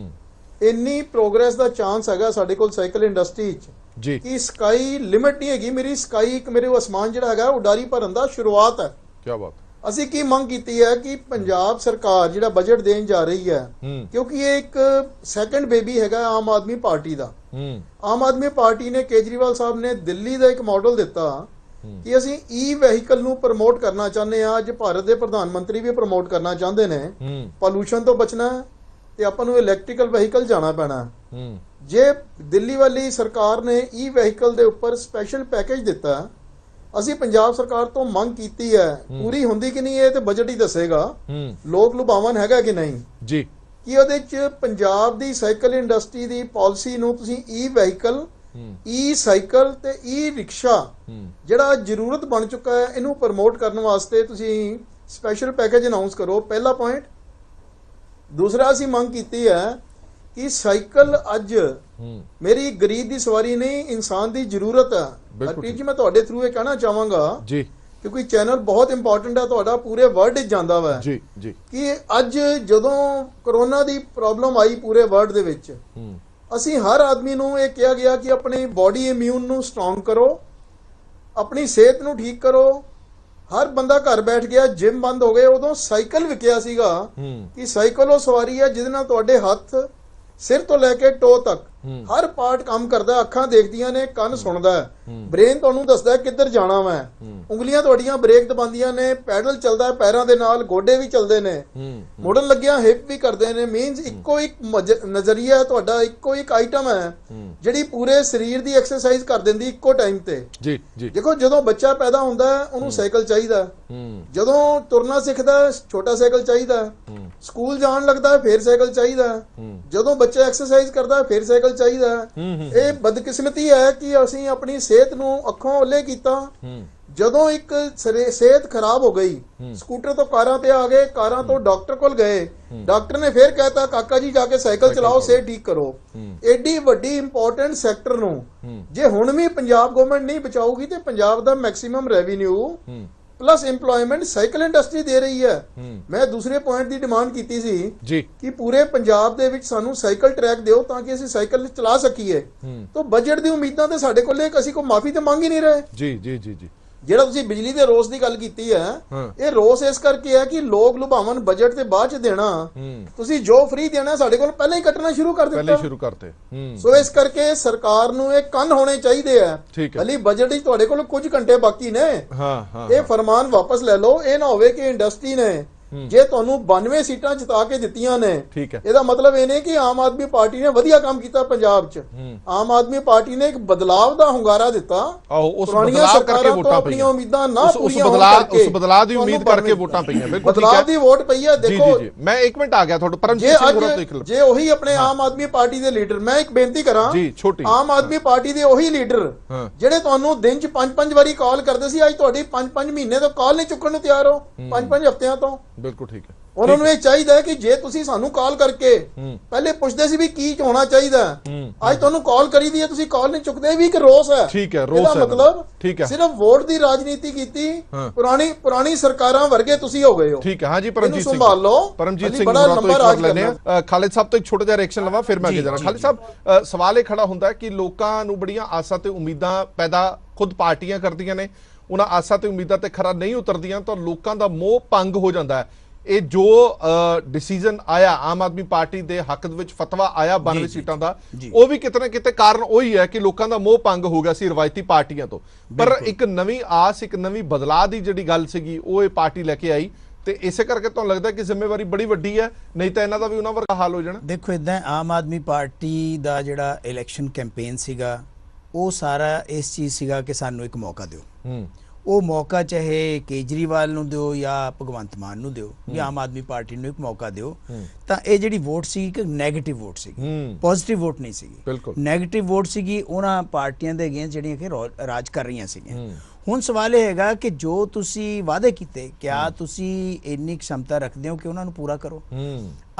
ਇੰਨੀ ਪ੍ਰੋਗਰੈਸ ਦਾ ਚਾਂਸ ਹੈਗਾ ਸਾਡੇ ਕੋਲ ਸਾਈਕਲ ਇੰਡਸਟਰੀ 'ਚ ਜੀ ਕਿ ਸਕਾਈ ਲਿਮਿਟ ਨਹੀਂ ਹੈਗੀ। ਮੇਰੀ ਸਕਾਈ ਇੱਕ ਮੇਰੇ ਅਸਮਾਨ ਜਿਹੜਾ ਹੈਗਾ ਉਡਾਰੀ ਭਰਨ ਦਾ ਸ਼ੁਰੂਆਤ ਹੈ। ਕੀ ਬਾਤ। ਅਸੀਂ ਕੀ ਮੰਗ ਕੀਤੀ ਹੈ ਕਿ ਪੰਜਾਬ ਸਰਕਾਰ ਜਿਹੜਾ ਬਜਟ ਦੇਣ ਜਾ ਰਹੀ ਹੈ, ਕਿਉਂਕਿ ਇਹ ਇੱਕ ਸੈਕੰਡ ਬੇਬੀ ਹੈਗਾ ਆਮ ਆਦਮੀ ਪਾਰਟੀ ਦਾ। ਆਮ ਆਦਮੀ ਪਾਰਟੀ ਨੇ, ਕੇਜਰੀਵਾਲ ਸਾਹਿਬ ਨੇ ਦਿੱਲੀ ਦਾ ਇੱਕ ਮਾਡਲ ਦਿੱਤਾ ਕਿ ਅਸੀਂ ਈ ਵਹੀਕਲ ਨੂੰ ਪ੍ਰਮੋਟ ਕਰਨਾ ਚਾਹੁੰਦੇ ਹਾਂ। ਅੱਜ ਭਾਰਤ ਦੇ ਪ੍ਰਧਾਨ ਮੰਤਰੀ ਵੀ ਪ੍ਰਮੋਟ ਕਰਨਾ ਚਾਹੁੰਦੇ ਨੇ। ਪੋਲੂਸ਼ਨ ਤੋਂ ਬਚਣਾ ਤੇ ਆਪਾਂ ਨੂੰ ਇਲੈਕਟ੍ਰੀਕਲ ਵਹੀਕਲ ਜਾਣਾ ਪੈਣਾ। ਜੇ ਦਿੱਲੀ ਵਾਲੀ ਸਰਕਾਰ ਨੇ ਈ ਵਹੀਕਲ ਦੇ ਉੱਪਰ ਸਪੈਸ਼ਲ ਪੈਕੇਜ ਦਿੱਤਾ ਅਸੀਂ ਪੰਜਾਬ ਸਰਕਾਰ ਤੋਂ ਮੰਗ ਕੀਤੀ ਹੈ, ਪੂਰੀ ਹੁੰਦੀ ਕਿ ਨਹੀਂ ਇਹ ਤੇ ਬਜਟ ਹੀ ਦੱਸੇਗਾ, ਲੋਕ ਲੁਭਾਵਨ ਹੈਗਾ ਕਿ ਨਹੀਂ ਜੀ, ਕਿ ਉਹਦੇ ਚ ਪੰਜਾਬ ਦੀ ਸਾਈਕਲ ਇੰਡਸਟਰੀ ਦੀ ਪਾਲਿਸੀ ਨੂੰ ਤੁਸੀਂ ਈ ਵਹੀਕਲ, ਈ ਸਾਈਕਲ ਤੇ ਈ ਰਿਕਸ਼ਾ ਜਿਹੜਾ ਜ਼ਰੂਰਤ ਬਣ ਚੁੱਕਾ ਹੈ ਇਹਨੂੰ ਪ੍ਰਮੋਟ ਕਰਨ ਵਾਸਤੇ ਤੁਸੀਂ ਸਪੈਸ਼ਲ ਪੈਕੇਜ ਅਨਾਉਂਸ ਕਰੋ, ਪਹਿਲਾ ਪੁਆਇੰਟ। ਦੂਸਰਾ ਅਸੀਂ ਮੰਗ ਕੀਤੀ ਹੈ ਕਿ ਸਾਈਕਲ ਅੱਜ ਮੇਰੀ ਗਰੀਬ ਦੀ ਸਵਾਰੀ ਨਹੀਂ, ਇਨਸਾਨ ਦੀ ਜ਼ਰੂਰਤ ਹੈ। ਹਰਪ੍ਰੀਤ ਜੀ, ਮੈਂ ਤੁਹਾਡੇ ਥਰੂ ਇਹ ਕਹਿਣਾ ਚਾਹਾਂਗਾ ਜੀ, ਕਿਉਂਕਿ ਚੈਨਲ ਬਹੁਤ ਇੰਪੋਰਟੈਂਟ ਹੈ ਤੁਹਾਡਾ, ਪੂਰੇ ਵਰਲਡ ਵਿੱਚ ਜਾਂਦਾ ਵਾ ਜੀ, ਜੀ, ਕਿ ਅੱਜ ਜਦੋਂ ਕਰੋਨਾ ਦੀ ਪ੍ਰੋਬਲਮ ਆਈ ਪੂਰੇ ਵਰਲਡ ਦੇ ਵਿੱਚ, ਅਸੀਂ ਹਰ ਆਦਮੀ ਨੂੰ ਇਹ ਕਿਹਾ ਗਿਆ ਕਿ ਆਪਣੀ ਬਾਡੀ ਇਮਿਊਨ ਨੂੰ ਸਟਰੋਂਗ ਕਰੋ, ਆਪਣੀ ਸਿਹਤ ਨੂੰ ਠੀਕ ਕਰੋ। ਹਰ ਬੰਦਾ ਘਰ ਬੈਠ ਗਿਆ, ਜਿਮ ਬੰਦ ਹੋ ਗਏ। ਉਦੋਂ ਸਾਈਕਲ ਵਿਕਿਆ ਸੀਗਾ ਕਿ ਸਾਈਕਲ ਉਹ ਸਵਾਰੀ ਹੈ ਜਿਹਦੇ ਨਾਲ ਤੁਹਾਡੇ ਹੱਥ ਸਿਰ ਤੋਂ ਲੈ ਕੇ ਟੋ ਤੱਕ ਹਰ ਪਾਰਟ ਕੰਮ ਕਰਦਾ, ਅੱਖਾਂ ਦੇਖਦੀਆਂ ਨੇ, ਕੰਨ ਸੁਣਦਾ ਹੈ, ਬ੍ਰੇਨ ਤੁਹਾਨੂੰ ਦੱਸਦਾ ਕਿੱਧਰ ਜਾਣਾ ਵਾ, ਉਂਗਲੀਆਂ ਤੁਹਾਡੀਆਂ ਬ੍ਰੇਕ ਦਬਾਉਂਦੀਆਂ ਨੇ, ਪੈਡਲ ਚੱਲਦਾ ਹੈ ਪੈਰਾਂ ਦੇ ਨਾਲ, ਗੋਡੇ ਵੀ ਚੱਲਦੇ ਨੇ, ਮੁੜਨ ਲੱਗਿਆ ਹਿਪ ਵੀ ਕਰਦੇ ਨੇ। ਮੀਨਸ ਇੱਕੋ ਇੱਕ ਨਜ਼ਰੀਆ ਹੈ ਤੁਹਾਡਾ, ਇੱਕੋ ਇੱਕ ਆਈਟਮ ਹੈ ਜਿਹੜੀ ਪੂਰੇ ਸਰੀਰ ਦੀ ਐਕਸਰਸਾਈਜ਼ ਕਰ ਦਿੰਦੀ ਇੱਕੋ ਟਾਈਮ ਤੇ। ਜੀ, ਜੀ, ਦੇਖੋ, ਜਦੋਂ ਬੱਚਾ ਪੈਦਾ ਹੁੰਦਾ ਹੈ ਉਹਨੂੰ ਸਾਈਕਲ ਚਾਹੀਦਾ, ਜਦੋਂ ਤੁਰਨਾ ਸਿੱਖਦਾ ਛੋਟਾ ਸਾਈਕਲ ਚਾਹੀਦਾ, ਸਕੂਲ ਜਾਣ ਲੱਗਦਾ ਫਿਰ ਸਾਈਕਲ ਚਾਹੀਦਾ, ਜਦੋਂ ਬੱਚਾ ਐਕਸਰਸਾਈਜ਼ ਕਰਦਾ ਫਿਰ ਸਾਈਕਲ ਚਾਹੀਦਾ। ਇਹ ਬਦਕਿਸਮਤੀ ਹੈ ਕਿ ਅਸੀਂ ਆਪਣੀ ਸਿਹਤ ਨੂੰ ਅੱਖੋਂ ਓਲੇ ਕੀਤਾ। ਜਦੋਂ ਇੱਕ ਸਿਹਤ ਖਰਾਬ ਹੋ ਗਈ, ਸਕੂਟਰ ਤੋਂ ਕਾਰਾਂ ਤੇ ਆ ਗਏ, ਕਾਰਾਂ ਤੋਂ ਡਾਕਟਰ ਕੋਲ ਗਏ, ਡਾਕਟਰ ਨੇ ਫਿਰ ਕਹਿਤਾ ਕਾਕਾ ਜੀ ਜਾ ਕੇ ਸਾਈਕਲ ਚਲਾਓ, ਸਿਹਤ ਠੀਕ ਕਰੋ। ਐਡੀ ਵੱਡੀ ਇੰਪੋਰਟੈਂਟ ਸੈਕਟਰ ਨੂੰ ਜੇ ਹੁਣ ਵੀ ਪੰਜਾਬ ਗਵਰਨਮੈਂਟ ਨਹੀਂ ਬਚਾਊਗੀ ਤੇ ਪੰਜਾਬ ਦਾ maximum revenue plus employment cycle industry ਦੇ ਰਹੀ ਹੈ। ਮੈਂ ਦੂਸਰੇ ਪੁਆਇੰਟ ਦੀ ਡਿਮਾਂਡ ਕੀਤੀ ਸੀ ਜੀ ਕਿ ਪੂਰੇ ਪੰਜਾਬ ਦੇ ਵਿੱਚ ਸਾਨੂੰ ਸਾਈਕਲ ਟਰੈਕ ਦਿਓ ਤਾਂ ਕਿ ਅਸੀਂ ਸਾਈਕਲ ਚਲਾ ਸਕੀਏ। ਤਾਂ ਬਜਟ ਦੀ ਉਮੀਦਾਂ ਤੇ ਸਾਡੇ ਕੋਲ ਅਸੀਂ ਕੋਈ ਮਾਫੀ ਤੇ ਮੰਗ ਹੀ ਨਹੀਂ ਰਹੇ। ਜੀ, ਜੀ, ਜੀ, ਜੀ, ਜਿਹੜਾ ਤੁਸੀਂ ਬਿਜਲੀ ਦੇ ਰੋਸ ਦੀ ਗੱਲ ਕੀਤੀ ਹੈ, ਇਹ ਰੋਸ ਇਸ ਕਰਕੇ ਹੈ ਕਿ ਲੋਕ ਲੁਭਾਵਨ ਬਜਟ ਤੇ ਬਾਅਦ ਚ ਦੇਣਾ, ਤੁਸੀਂ ਜੋ ਫ੍ਰੀ ਦੇਣਾ ਸਾਡੇ ਕੋਲ ਪਹਿਲਾਂ ਹੀ ਕੱਟਣਾ ਸ਼ੁਰੂ ਕਰ ਦਿੱਤਾ, ਪਹਿਲਾਂ ਹੀ ਸ਼ੁਰੂ ਕਰਤੇ। ਸੋ ਇਸ ਕਰਕੇ ਸਰਕਾਰ ਨੂੰ ਇਹ ਕੰਨ ਹੋਣੇ ਚਾਹੀਦੇ ਆ। ਹਲੀ ਬਜਟ ਵਿੱਚ ਤੁਹਾਡੇ ਕੋਲ ਕੁਝ ਘੰਟੇ ਬਾਕੀ ਨੇ, ਇਹ ਫਰਮਾਨ ਵਾਪਸ ਲੈ ਲਓ। ਇਹ ਨਾ ਹੋਵੇ ਕਿ ਇੰਡਸਟਰੀ ਨੇ ਜੇ ਤੁਹਾਨੂੰ 92 ਸੀਟਾਂ ਜਿਤਾ ਕੇ ਦਿੱਤੀਆਂ ਨੇ, ਇਹਦਾ ਮਤਲਬ ਇਹ ਨਹੀਂ ਕਿ ਆਮ ਆਦਮੀ ਪਾਰਟੀ ਨੇ ਵਧੀਆ ਕੰਮ ਕੀਤਾ ਪੰਜਾਬ 'ਚ। ਆਮ ਆਦਮੀ ਪਾਰਟੀ ਨੇ ਇੱਕ ਬਦਲਾਵ ਦਾ ਹੁੰਗਾਰਾ ਦਿੱਤਾ। ਉਸ ਬਦਲਾਵ ਕਰਕੇ ਵੋਟਾਂ ਪਈਆਂ, ਉਮੀਦਾਂ ਨਾ ਪੂਰੀਆਂ ਉਸ ਬਦਲਾਵ ਦੀ ਉਮੀਦ ਕਰਕੇ ਵੋਟਾਂ ਪਈਆਂ। ਬਿਲਕੁਲ ਬਦਲਾਵ ਦੀ ਵੋਟ ਪਈ ਹੈ। ਦੇਖੋ, ਮੈਂ 1 ਮਿੰਟ ਆ ਗਿਆ ਤੁਹਾਡਾ ਪਰਮਜੀਤ ਸਿੰਘ ਹੋਰਾਂ ਤੋਂ ਇੱਕ ਜੇ ਉਹੀ ਆਪਣੇ ਆਮ ਆਦਮੀ ਪਾਰਟੀ ਦੇ ਲੀਡਰ, ਮੈਂ ਇੱਕ ਬੇਨਤੀ ਕਰਾਂ ਜੀ, ਛੋਟੀ ਆਮ ਆਦਮੀ ਪਾਰਟੀ ਦੇ ਉਹੀ ਲੀਡਰ ਜਿਹੜੇ ਤੁਹਾਨੂੰ ਦਿਨ 'ਚ 5-5 ਵਾਰੀ ਕਾਲ ਕਰਦੇ ਸੀ, ਅੱਜ ਤੁਹਾਡੀ 5-5 ਮਹੀਨੇ ਤੋਂ ਕਾਲ ਨਹੀਂ ਚੁੱਕਣ ਨੂੰ ਤਿਆਰ ਹੋ, 5-5 ਹਫ਼ਤਿਆਂ ਤੋਂ। ਬਿਲਕੁਲ ਠੀਕ ਹੈ। ਉਹਨਾਂ ਨੂੰ ਇਹ ਚਾਹੀਦਾ ਹੈ ਕਿ ਜੇ ਤੁਸੀਂ ਸਾਨੂੰ ਕਾਲ ਕਰਕੇ ਪਹਿਲੇ ਪੁੱਛਦੇ ਸੀ ਵੀ ਕੀ ਹੋਣਾ ਚਾਹੀਦਾ, ਅੱਜ ਤੁਹਾਨੂੰ ਕਾਲ ਕਰੀਦੀ ਹੈ ਤੁਸੀਂ ਕਾਲ ਨਹੀਂ ਚੁੱਕਦੇ, ਵੀ ਇੱਕ ਰੋਸ ਹੈ। ਠੀਕ ਹੈ, ਰੋਸ ਹੈ। ਇਹਦਾ ਮਤਲਬ ਠੀਕ ਹੈ, ਸਿਰਫ ਵੋਟ ਦੀ ਰਾਜਨੀਤੀ ਕੀਤੀ, ਪੁਰਾਣੀ ਸਰਕਾਰਾਂ ਵਰਗੇ ਤੁਸੀਂ ਹੋ ਗਏ ਹੋ। ਠੀਕ ਹੈ। ਹਾਂਜੀ ਪਰਮਜੀਤ ਸਿੰਘ, ਸੰਭਾਲ ਲਓ। ਪਰਮਜੀਤ ਸਿੰਘ ਬੜਾ ਲੰਬਾ ਰਾਜ ਲੈਣੇ ਆ। ਖਾਲਿਦ ਸਾਹਿਬ ਤੋਂ ਇੱਕ ਛੋਟਾ ਜਿਹਾ ਰਿਐਕਸ਼ਨ ਲਵਾਂ ਫਿਰ ਮੈਂ ਅੱਗੇ ਜਾਣਾ। ਖਾਲਿਦ ਸਾਹਿਬ, ਸਵਾਲ ਇਹ ਖੜਾ ਹੁੰਦਾ ਕਿ ਲੋਕਾਂ ਨੂੰ ਬੜੀਆਂ ਆਸਾਂ ਤੇ ਉਮੀਦਾਂ ਪੈਦਾ ਖੁਦ ਪਾਰਟੀਆਂ ਕਰਦੀਆਂ ਨੇ, ਉਹਨਾਂ ਆਸਾਂ ਤੇ ਉਮੀਦਾਂ ਤੇ ਖਰਾ ਨਹੀਂ ਉਤਰਦੀਆਂ ਤਾਂ ਲੋਕਾਂ ਦਾ ਮੋਹ ਭੰਗ ਹੋ ਜਾਂਦਾ ਹੈ। ਇਹ ਜੋ ਡਿਸੀਜਨ ਆਇਆ ਆਮ ਆਦਮੀ ਪਾਰਟੀ ਦੇ ਹੱਕ ਦੇ ਵਿੱਚ ਫਤਵਾ ਆਇਆ 92 ਸੀਟਾਂ ਦਾ, ਉਹ ਵੀ ਕਿਤੇ ਨਾ ਕਿਤੇ ਕਾਰਨ ਉਹੀ ਹੈ ਕਿ ਲੋਕਾਂ ਦਾ ਮੋਹ ਭੰਗ ਹੋ ਗਿਆ ਸੀ ਰਵਾਇਤੀ ਪਾਰਟੀਆਂ ਤੋਂ। ਪਰ ਇੱਕ ਨਵੀਂ ਆਸ, ਇੱਕ ਨਵੀਂ ਬਦਲਾਅ ਦੀ ਜਿਹੜੀ ਗੱਲ ਸੀਗੀ ਉਹ ਇਹ ਪਾਰਟੀ ਲੈ ਕੇ ਆਈ ਤੇ ਇਸੇ ਕਰਕੇ ਤੁਹਾਨੂੰ ਲੱਗਦਾ ਕਿ ਜ਼ਿੰਮੇਵਾਰੀ ਬੜੀ ਵੱਡੀ ਹੈ, ਨਹੀਂ ਤਾਂ ਇਹਨਾਂ ਦਾ ਵੀ ਉਹਨਾਂ ਵਰਗਾ ਹਾਲ ਹੋ ਜਾਣਾ। ਦੇਖੋ, ਇਦਾਂ ਆਮ ਆਦਮੀ ਪਾਰਟੀ ਦਾ ਜਿਹੜਾ ਇਲੈਕਸ਼ਨ ਕੈਂਪੇਨ ਸੀਗਾ ਉਹ ਸਾਰਾ ਇਸ ਚੀਜ਼ ਸੀਗਾ ਕਿ ਸਾਨੂੰ ਇੱਕ ਮੌਕਾ ਦਿਓ। ਉਹ ਮੌਕਾ ਚਾਹੇ ਕੇਜਰੀਵਾਲ ਨੂੰ ਦਿਓ ਜਾਂ ਭਗਵੰਤ ਮਾਨ ਨੂੰ ਦਿਓ ਜਾਂ ਆਮ ਆਦਮੀ ਪਾਰਟੀ ਨੂੰ ਇੱਕ ਮੌਕਾ ਦਿਓ। ਤਾਂ ਇਹ ਜਿਹੜੀ ਵੋਟ ਸੀ ਇੱਕ ਨੈਗੇਟਿਵ ਵੋਟ ਸੀਗੀ, ਪੋਜ਼ਿਟਿਵ ਵੋਟ ਨਹੀਂ ਸੀਗੀ, ਨੈਗੇਟਿਵ ਵੋਟ ਸੀਗੀ ਉਹਨਾਂ ਪਾਰਟੀਆਂ ਦੇ ਅਗੇਂਸਟ ਜਿਹੜੀਆਂ ਕਿ ਰਾਜ ਕਰ ਰਹੀਆਂ ਸੀਗੀਆਂ। ਹੁਣ ਸਵਾਲ ਇਹ ਹੈਗਾ ਕਿ ਜੋ ਤੁਸੀਂ ਵਾਅਦੇ ਕੀਤੇ, ਕਿਆ ਤੁਸੀਂ ਇੰਨੀ क्षमता ਰੱਖਦੇ ਹੋ ਕਿ ਉਹਨਾਂ ਨੂੰ ਪੂਰਾ ਕਰੋ?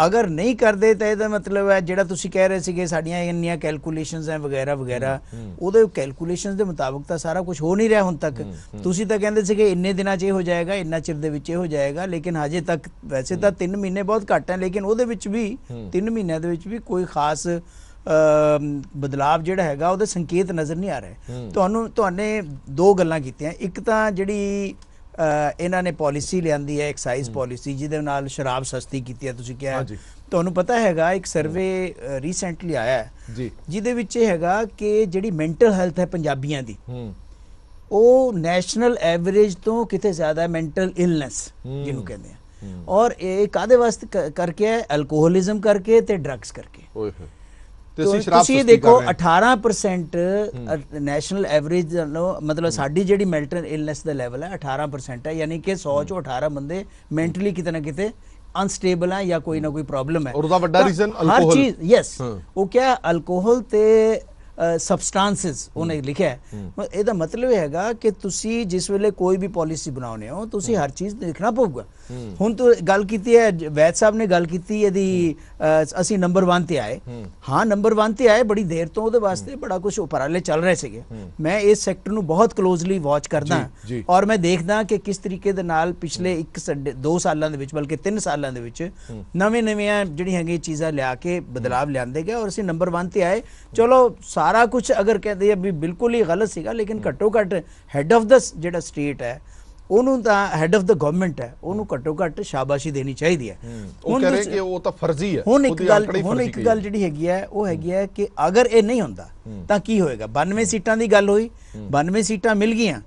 ਅਗਰ ਨਹੀਂ ਕਰਦੇ ਤਾਂ ਇਹਦਾ ਮਤਲਬ ਹੈ ਜਿਹੜਾ ਤੁਸੀਂ ਕਹਿ ਰਹੇ ਸੀਗੇ ਸਾਡੀਆਂ ਇੰਨੀਆਂ ਕੈਲਕੂਲੇਸ਼ਨਸ ਹੈ ਵਗੈਰਾ ਵਗੈਰਾ, ਉਹਦੇ ਕੈਲਕੂਲੇਸ਼ਨਸ ਦੇ ਮੁਤਾਬਕ ਤਾਂ ਸਾਰਾ ਕੁਝ ਹੋ ਨਹੀਂ ਰਿਹਾ ਹੁਣ ਤੱਕ। ਤੁਸੀਂ ਤਾਂ ਕਹਿੰਦੇ ਸੀਗੇ ਇੰਨੇ ਦਿਨਾਂ 'ਚ ਇਹ ਹੋ ਜਾਏਗਾ, ਇੰਨਾ ਚਿਰ ਦੇ ਵਿੱਚ ਇਹ ਹੋ ਜਾਏਗਾ, ਲੇਕਿਨ ਹਜੇ ਤੱਕ ਵੈਸੇ ਤਾਂ 3 ਮਹੀਨੇ ਬਹੁਤ ਘੱਟ ਹੈ, ਲੇਕਿਨ ਉਹਦੇ ਵਿੱਚ ਵੀ 3 ਮਹੀਨਿਆਂ ਦੇ ਵਿੱਚ ਵੀ ਕੋਈ ਖਾਸ ਬਦਲਾਵ ਜਿਹੜਾ ਹੈਗਾ ਉਹਦੇ ਸੰਕੇਤ ਨਜ਼ਰ ਨਹੀਂ ਆ ਰਹੇ। ਤੁਹਾਨੇ 2 ਗੱਲਾਂ ਕੀਤੀਆਂ। ਇੱਕ ਤਾਂ ਜਿਹੜੀ ਇਹਨਾਂ ਨੇ ਪਾਲਿਸੀ ਲਿਆਂਦੀ ਹੈ ਐਕਸਾਈਜ਼ ਪਾਲਿਸੀ, ਜਿਹਦੇ ਨਾਲ ਸ਼ਰਾਬ ਸਸਤੀ ਕੀਤੀ ਹੈ। ਤੁਸੀਂ ਕਿਹਾ ਤੁਹਾਨੂੰ ਪਤਾ ਹੈਗਾ ਇੱਕ ਸਰਵੇ ਰੀਸੈਂਟਲੀ ਆਇਆ ਹੈ ਜਿਹਦੇ ਵਿੱਚ ਇਹ ਹੈਗਾ ਕਿ ਜਿਹੜੀ ਮੈਂਟਲ ਹੈਲਥ ਹੈ ਪੰਜਾਬੀਆਂ ਦੀ ਉਹ ਨੈਸ਼ਨਲ ਐਵਰੇਜ ਤੋਂ ਕਿਤੇ ਜ਼ਿਆਦਾ ਮੈਂਟਲ ਇਲਨੈਸ ਜਿਹਨੂੰ ਕਹਿੰਦੇ ਆ। ਔਰ ਇਹ ਕਾਹਦੇ ਵਾਸਤੇ ਕਰਕੇ ਹੈ? ਅਲਕੋਹਲਿਜ਼ਮ ਕਰਕੇ ਤੇ ਡਰੱਗਸ ਕਰਕੇ। ਤੇ ਅਸੀਂ ਸ਼ਰਾਬ ਤੁਸੀਂ ਸਸਤੀ ਦੇਖੋ ਕਰ ਰਹੇ ਹਾਂ। 18% ਨੈਸ਼ਨਲ ਐਵਰੇਜ ਮਤਲਬ ਸਾਡੀ ਜਿਹੜੀ ਮੈਂਟਲ ਇਲਨੈਸ ਦਾ ਲੈਵਲ ਹੈ 18% ਹੈ, ਯਾਨੀ ਕਿ 100 ਚੋਂ 18 ਬੰਦੇ ਮੈਂਟਲੀ ਕਿਤੇ ਨਾ ਕਿਤੇ ਅਨਸਟੇਬਲ ਹੈ ਜਾਂ ਕੋਈ ਨਾ ਕੋਈ ਪ੍ਰੋਬਲਮ ਹੈ। ਔਰ ਉਹਦਾ ਵੱਡਾ ਤਾਂ ਰੀਜ਼ਨ ਹਰ ਅਲਕੋਹਲ। ਚੀਜ਼ ਯੈਸ, ਉਹ ਕਿਆ ਅਲਕੋਹਲ ਤੇ ਸਬਸਟੈਂਸਸ ਉਹਨੇ ਲਿਖਿਆ ਹੈ। ਇਹਦਾ ਮਤਲਬ ਹੈਗਾ ਕਿ ਤੁਸੀਂ ਜਿਸ ਵੇਲੇ ਕੋਈ ਵੀ ਪਾਲਿਸੀ ਬਣਾਉਨੇ ਹੋ ਤੁਸੀਂ ਹਰ ਚੀਜ਼ ਦੇਖਣਾ ਪਊਗਾ। ਹੁਣ ਤੋਂ ਗੱਲ ਕੀਤੀ ਹੈ, ਵੈਦ ਸਾਹਿਬ ਨੇ ਗੱਲ ਕੀਤੀ ਇਹਦੀ, ਅਸੀਂ ਨੰਬਰ 1 ਤੇ ਆਏ। ਹਾਂ ਨੰਬਰ 1 ਤੇ ਆਏ, ਬੜੀ ਦੇਰ ਤੋਂ ਉਹਦੇ ਵਾਸਤੇ ਬੜਾ ਕੁਝ ਉਪਰਾਲੇ ਚੱਲ ਰਹੇ ਸੀਗੇ। ਮੈਂ ਇਸ ਸੈਕਟਰ ਨੂੰ ਬਹੁਤ ਕਲੋਜ਼ਲੀ ਵਾਚ ਕਰਦਾ ਜੀ। ਔਰ ਮੈਂ ਦੇਖਦਾ ਕਿ ਕਿਸ ਤਰੀਕੇ ਦੇ ਨਾਲ ਪਿਛਲੇ 2 ਸਾਲਾਂ ਦੇ ਵਿੱਚ, ਬਲਕਿ 3 ਸਾਲਾਂ ਦੇ ਵਿੱਚ ਨਵੀਆਂ ਜਿਹੜੀਆਂ ਹੈਗੀਆਂ ਚੀਜ਼ਾਂ ਲਿਆ ਕੇ ਬਦਲਾਵ ਲਿਆਂਦੇ ਗਏ ਔਰ ਅਸੀਂ ਨੰਬਰ 1 ਤੇ ਆਏ। ਚਲੋ ਸਾਰਾ ਕੁਝ ਅਗਰ ਕਹਿੰਦੇ ਆ ਵੀ ਬਿਲਕੁਲ ਹੀ ਗਲਤ ਸੀਗਾ, ਲੇਕਿਨ ਘੱਟੋ ਘੱਟ ਹੈਡ ਆਫ ਦਾ ਜਿਹੜਾ ਸਟੇਟ ਹੈ ਉਹਨੂੰ ਤਾਂ ਹੈਡ ਆਫ ਦਾ ਗਵਰਨਮੈਂਟ ਹੈ ਉਹਨੂੰ ਘੱਟੋ ਘੱਟ ਸ਼ਾਬਾਸ਼ੀ ਦੇਣੀ ਚਾਹੀਦੀ ਹੈ। ਉਹ ਕਹ ਰਹੇ ਕਿ ਉਹ ਤਾਂ ਫਰਜ਼ੀ ਹੈ। ਹੁਣ ਉਹਦੀ ਇੱਕ ਆਂਕੜੀ ਫਰਜ਼ੀ ਇੱਕ ਕਹੀ ਗੱਲ ਜਿਹੜੀ ਹੈਗੀ ਹੈ ਉਹ ਹੈਗੀ ਹੈ ਕਿ ਅਗਰ ਇਹ ਨਹੀਂ ਹੁੰਦਾ ਤਾਂ ਕੀ ਹੋਏਗਾ। 92 ਸੀਟਾਂ ਦੀ ਗੱਲ ਹੋਈ, 92 ਸੀਟਾਂ ਮਿਲ ਗਈਆਂ,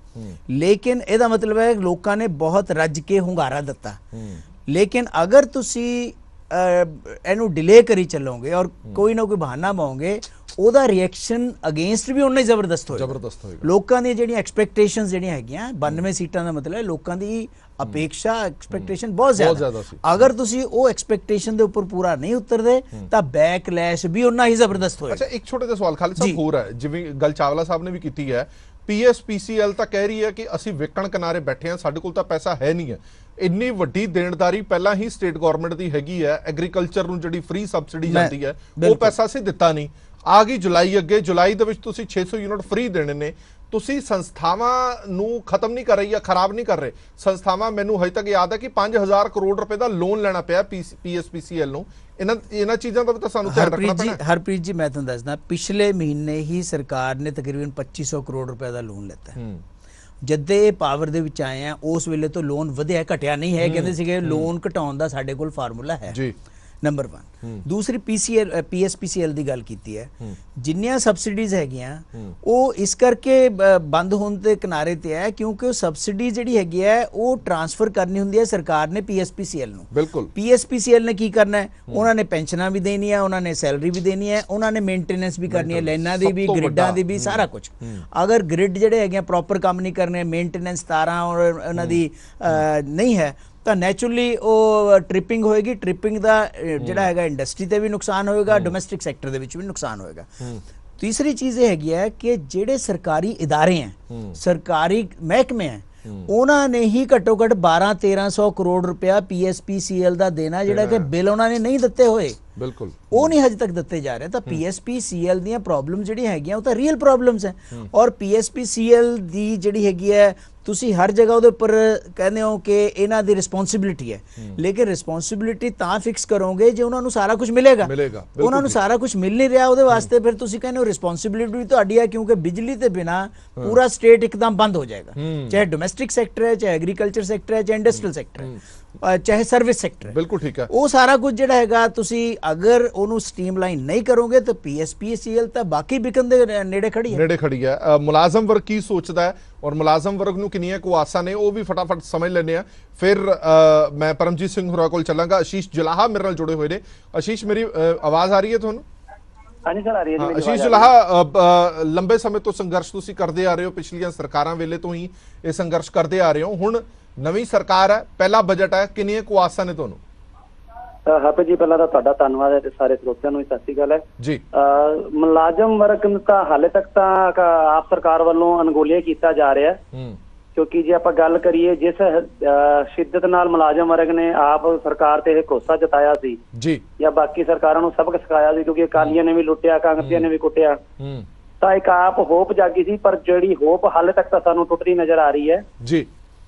ਲੇਕਿਨ ਇਹਦਾ ਮਤਲਬ ਹੈ ਲੋਕਾਂ ਨੇ ਬਹੁਤ ਰੱਜ ਕੇ ਹੁੰਗਾਰਾ ਦਿੱਤਾ। ਲੇਕਿਨ ਅਗਰ ਤੁਸੀਂ ਇਹਨੂੰ ਡਿਲੇ ਕਰੀ ਚੱਲੋਗੇ ਔਰ ਕੋਈ ਨਾ ਕੋਈ ਬਹਾਨਾ ਪਾਓਗੇ, ਉਹਦਾ ਰਿਐਕਸ਼ਨ ਅਗੇਂਸਟ ਵੀ ਉਨਾ ਹੀ ਜ਼ਬਰਦਸਤ ਹੋਏਗਾ। ਲੋਕਾਂ ਦੀਆਂ ਜਿਹੜੀਆਂ ਐਕਸਪੈਕਟੇਸ਼ਨਸ ਜਿਹੜੀਆਂ ਹੈਗੀਆਂ 92 ਸੀਟਾਂ ਦਾ ਮਤਲਬ ਹੈ ਲੋਕਾਂ ਦੀ ਅਪੇਕਸ਼ਾ ਐਕਸਪੈਕਟੇਸ਼ਨ ਬਹੁਤ ਜ਼ਿਆਦਾ ਸੀ। ਅਗਰ ਤੁਸੀਂ ਉਹ ਐਕਸਪੈਕਟੇਸ਼ਨ ਦੇ ਉੱਪਰ ਪੂਰਾ ਨਹੀਂ ਉਤਰਦੇ ਤਾਂ ਬੈਕਲੈਸ਼ ਵੀ ਉਨਾ ਹੀ ਜ਼ਬਰਦਸਤ ਹੋਏਗਾ। ਅੱਛਾ, ਇੱਕ ਛੋਟੇ ਜਿਹਾ ਸਵਾਲ ਖਾਲਿਦ ਸਾਹਿਬ ਹੋਰ ਹੈ, ਜਿਵੇਂ ਗੱਲ ਚਾਵਲਾ ਸਾਹਿਬ ਨੇ ਵੀ ਕੀਤੀ ਹੈ, PSPCL ਤਾਂ ਕਹਿ ਰਹੀ ਹੈ ਕਿ ਅਸੀਂ ਵਿਕਣ ਕਿਨਾਰੇ ਬੈਠੇ ਹਾਂ, ਸਾਡੇ ਕੋਲ ਤਾਂ ਪੈਸਾ ਹੈ ਨਹੀਂ ਹੈ। ਇੰਨੀ ਵੱਡੀ ਦੇਣਦਾਰੀ ਪਹਿਲਾਂ ਹੀ ਸਟੇਟ ਗਵਰਨਮੈਂਟ ਦੀ ਹੈਗੀ ਹੈ, ਐਗਰੀਕਲਚਰ ਨੂੰ ਜਿਹੜੀ ਫ੍ਰੀ ਸਬਸਿਡੀ ਜਾਂਦੀ ਹੈ ਉਹ ਪੈਸਾ ਅਸੀਂ ਦਿੱਤਾ ਨਹੀਂ। ਆ ਗਈ ਜੁਲਾਈ, ਅੱਗੇ ਜੁਲਾਈ ਦੇ ਵਿੱਚ ਤੁਸੀਂ 600 ਯੂਨਿਟ ਫ੍ਰੀ ਦੇਣੇ ਨੇ। ਤੁਸੀਂ ਸੰਸਥਾਵਾਂ ਨੂੰ ਖਤਮ ਨਹੀਂ ਕਰ ਰਹੀ ਜਾਂ ਖਰਾਬ ਨਹੀਂ ਕਰ ਰਹੇ। ਸੰਸਥਾਵਾਂ, ਮੈਨੂੰ ਹਜੇ ਤੱਕ ਯਾਦ ਹੈ ਕਿ 5000 ਕਰੋੜ ਰੁਪਏ ਦਾ ਲੋਨ ਲੈਣਾ ਪਿਆ PSPCL ਨੂੰ। ਇਹਨਾਂ ਚੀਜ਼ਾਂ ਦਾ ਵੀ ਤਾਂ ਸਾਨੂੰ ਧਿਆਨ ਰੱਖਣਾ ਪੈਣਾ। ਹਰਪ੍ਰੀਤ ਜੀ, ਮੈਂ ਤੁਹਾਨੂੰ ਦੱਸਦਾ, ਪਿਛਲੇ ਮਹੀਨੇ ਹੀ ਸਰਕਾਰ ਨੇ ਤਕਰੀਬਨ 2500 ਕਰੋੜ ਰੁਪਏ ਦਾ ਲੋਨ ਲਿੱਤਾ। ਜਦ ਇਹ ਪਾਵਰ ਦੇ ਵਿੱਚ ਆਏ ਆ ਉਸ ਵੇਲੇ ਤੋਂ ਲੋਨ ਵਧਿਆ, ਘਟਿਆ ਨਹੀਂ ਹੈ। ਕਹਿੰਦੇ ਸੀਗੇ ਲੋਨ ਘਟਾਉਣ ਦਾ ਸਾਡੇ ਕੋਲ ਫਾਰਮੂਲਾ ਹੈ ਜੀ, ਨੰਬਰ 1। ਦੂਸਰੀ PSPCL ਦੀ ਗੱਲ ਕੀਤੀ ਹੈ, ਜਿੰਨੀਆਂ ਸਬਸਿਡੀਜ਼ ਹੈਗੀਆਂ ਉਹ ਇਸ ਕਰਕੇ ਬੰਦ ਹੋਣ ਦੇ ਕਿਨਾਰੇ ਤੇ ਹੈ ਕਿਉਂਕਿ ਉਹ ਸਬਸਿਡੀ ਜਿਹੜੀ ਹੈਗੀ ਹੈ ਉਹ ਟ੍ਰਾਂਸਫਰ ਕਰਨੀ ਹੁੰਦੀ ਹੈ ਸਰਕਾਰ ਨੇ PSPCL ਨੂੰ। ਬਿਲਕੁਲ। PSPCL ਨੇ ਕੀ ਕਰਨਾ ਹੈ, ਉਹਨਾਂ ਨੇ ਪੈਨਸ਼ਨਾਂ ਵੀ ਦੇਣੀਆਂ, ਉਹਨਾਂ ਨੇ ਸੈਲਰੀ ਵੀ ਦੇਣੀ ਹੈ, ਉਹਨਾਂ ਨੇ ਮੇਨਟੇਨੈਂਸ ਵੀ ਕਰਨੀ ਹੈ, ਲਾਈਨਾਂ ਦੀ ਵੀ, ਗ੍ਰਿਡਾਂ ਦੀ ਵੀ, ਸਾਰਾ ਕੁਝ। ਅਗਰ ਗ੍ਰਿਡ ਜਿਹੜੇ ਹੈਗੇ ਪ੍ਰੋਪਰ ਕੰਮ ਨਹੀਂ ਕਰਨੇ, ਮੇਨਟੇਨੈਂਸ ਤਾਰਾਂ ਔਰ ਉਹਨਾਂ ਦੀ ਨਹੀਂ ਹੈ ਤਾਂ ਨੈਚੁਰਲੀ ਉਹ ਟ੍ਰਿਪਿੰਗ ਹੋਏਗੀ। ਟ੍ਰਿਪਿੰਗ ਦਾ ਜਿਹੜਾ ਹੈਗਾ ਇੰਡਸਟਰੀ ਤੇ ਵੀ ਨੁਕਸਾਨ ਹੋਏਗਾ, ਡੋਮੈਸਟਿਕ ਸੈਕਟਰ ਦੇ ਵਿੱਚ ਵੀ ਨੁਕਸਾਨ ਹੋਏਗਾ। ਤੀਸਰੀ ਚੀਜ਼ ਇਹ ਹੈਗੀ ਹੈ ਕਿ ਜਿਹੜੇ ਸਰਕਾਰੀ ਇਦਾਰੇ ਹੈ, ਸਰਕਾਰੀ ਮਹਿਕਮੇ ਹੈ, ਉਹਨਾਂ ਨੇ ਹੀ ਘੱਟੋ ਘੱਟ 1200-1300 ਕਰੋੜ ਰੁਪਇਆ PSPCL ਦਾ ਦੇਣਾ, ਜਿਹੜਾ ਕਿ ਬਿੱਲ ਉਹਨਾਂ ਨੇ ਨਹੀਂ ਦਿੱਤੇ ਹੋਏ। ਬਿਲਕੁਲ, ਉਹ ਨਹੀਂ ਹਜੇ ਤੱਕ ਦਿੱਤੇ ਜਾ ਰਹੇ। ਤਾਂ PSPCL ਦੀਆਂ ਪ੍ਰੋਬਲਮ ਜਿਹੜੀਆਂ ਹੈਗੀਆਂ ਉਹ ਤਾਂ ਰੀਅਲ ਪ੍ਰੋਬਲਮਸ ਹੈ। ਔਰ PSPCL ਦੀ ਜਿਹੜੀ ਹੈਗੀ ਹੈ ਤੁਸੀਂ ਹਰ ਜਗ੍ਹਾ ਉਹਦੇ ਉੱਪਰ ਕਹਿੰਦੇ ਹੋ ਕਿ ਇਹਨਾਂ ਦੀ ਰਿਸਪੌਂਸਿਬਿਲਿਟੀ ਹੈ, ਲੇਕਿਨ ਰਿਸਪੌਂਸਿਬਿਲਿਟੀ ਤਾਂ ਫਿਕਸ ਕਰੋਗੇ ਜੇ ਉਹਨਾਂ ਨੂੰ ਸਾਰਾ ਕੁਝ ਮਿਲੇਗਾ। ਉਹਨਾਂ ਨੂੰ ਸਾਰਾ ਕੁਝ ਮਿਲ ਨਹੀਂ ਰਿਹਾ, ਉਹਦੇ ਵਾਸਤੇ ਫਿਰ ਤੁਸੀਂ ਕਹਿੰਦੇ ਹੋ ਰਿਸਪੌਂਸਿਬਿਲਿਟੀ ਵੀ ਤੁਹਾਡੀ ਹੈ, ਕਿਉਂਕਿ ਬਿਜਲੀ ਤੇ ਬਿਨਾ ਪੂਰਾ ਸਟੇਟ ਇੱਕਦਮ ਬੰਦ ਹੋ ਜਾਏਗਾ। ਚਾਹੇ ਡੋਮੈਸਟਿਕ ਸੈਕਟਰ ਹੈ, ਚਾਹੇ ਐਗਰੀਕਲਚਰ ਸੈਕਟਰ ਹੈ, ਚਾਹੇ ਇੰਡਸਟਰੀਅਲ ਸੈਕਟਰ ਹੈ, ਚਾਹੇ ਸਰਵਿਸ ਸੈਕਟਰ ਹੈ। ਬਿਲਕੁਲ ਠੀਕ ਹੈ। ਉਹ ਸਾਰਾ ਕੁਝ ਜਿਹੜਾ ਹੈਗਾ ਤੁਸੀਂ ਅਗਰ ਉਹਨੂੰ ਸਟ੍ਰੀਮਲਾਈਨ ਨਹੀਂ ਕਰੋਗੇ ਤਾਂ PSPCL ਤਾਂ ਬਾਕੀ ਵਿਕਣ ਦੇ ਨੇੜੇ ਖੜੀ ਹੈ। ਮੁਲਾਜ਼ਮ ਵਰਗ ਕੀ ਸੋਚਦਾ ਹੈ ਔਰ ਮੁਲਾਜ਼ਮ ਵਰਗ ਨੂੰ ਕਿੰਨੀਆਂ ਕੁ ਆਸਾਂ ਨੇ, ਉਹ ਵੀ ਫਟਾਫਟ ਸਮਝ ਲੈਂਦੇ ਆ। ਫਿਰ ਮੈਂ ਪਰਮਜੀਤ ਸਿੰਘ ਹੋਰਾਂ ਕੋਲ ਚੱਲਾਂਗਾ। ਆਸ਼ੀਸ਼ ਜਲਾਹਾ ਮੇਰੇ ਨਾਲ ਜੁੜੇ ਹੋਏ ਨੇ। ਆਸ਼ੀਸ਼, ਮੇਰੀ ਆਵਾਜ਼ ਆ ਰਹੀ ਹੈ ਤੁਹਾਨੂੰ? ਹਾਂਜੀ ਸਰ, ਆ ਰਹੀ ਹੈ। ਆਸ਼ੀਸ਼ ਜਲਾਹਾ, ਲੰਬੇ ਸਮੇਂ ਤੋਂ ਸੰਘਰਸ਼ ਤੁਸੀਂ ਕਰਦੇ ਆ ਰਹੇ ਹੋ, ਪਿਛਲੀਆਂ ਸਰਕਾਰਾਂ ਵੇਲੇ ਤੋਂ ਹੀ ਇਹ ਸੰਘਰਸ਼ ਕਰਦੇ ਆ ਰਹੇ ਹੋ। ਹੁਣ ਨਵੀਂ ਸਰਕਾਰ ਹੈ, ਪਹਿਲਾ ਬਜਟ ਹੈ, ਕਿੰਨੀਆਂ ਕੁ ਆਸਾਂ ਨੇ ਤੁਹਾਨੂੰ? ਹਰਪ੍ਰੀਤ ਜੀ, ਪਹਿਲਾਂ ਤਾਂ ਤੁਹਾਡਾ ਧੰਨਵਾਦ ਹੈ ਤੇ ਸਾਰੇ ਸਰੋਤਿਆਂ ਨੂੰ ਵੀ ਸਤਿ ਸ਼੍ਰੀ ਅਕਾਲ ਹੈ ਜੀ। ਮੁਲਾਜ਼ਮ ਵਰਗ ਨੂੰ ਤਾਂ ਹਾਲੇ ਤੱਕ ਤਾਂ ਆਪ ਸਰਕਾਰ ਵੱਲੋਂ ਅਣਗੌਲਿਆ ਕੀਤਾ ਜਾ ਰਿਹਾ ਹੈ, ਕਿਉਂਕਿ ਜੇ ਆਪਾਂ ਗੱਲ ਕਰੀਏ ਜਿਸ ਸ਼ਿੱਦਤ ਨਾਲ ਮੁਲਾਜ਼ਮ ਵਰਗ ਨੇ ਆਪ ਸਰਕਾਰ ਤੇ ਇਹ ਭਰੋਸਾ ਜਤਾਇਆ ਸੀ ਜੀ, ਜਾਂ ਬਾਕੀ ਸਰਕਾਰਾਂ ਨੂੰ ਸਬਕ ਸਿਖਾਇਆ ਸੀ, ਕਿਉਂਕਿ ਅਕਾਲੀਆਂ ਨੇ ਵੀ ਲੁੱਟਿਆ, ਕਾਂਗਰਸੀਆਂ ਨੇ ਵੀ ਕੁੱਟਿਆ, ਤਾਂ ਇੱਕ ਆਪ ਹੋਪ ਜਾਗੀ ਸੀ। ਪਰ ਜਿਹੜੀ ਹੋਪ ਹਾਲੇ ਤੱਕ ਤਾਂ ਸਾਨੂੰ ਟੁੱਟਦੀ ਨਜ਼ਰ ਆ ਰਹੀ ਹੈ ਜੀ।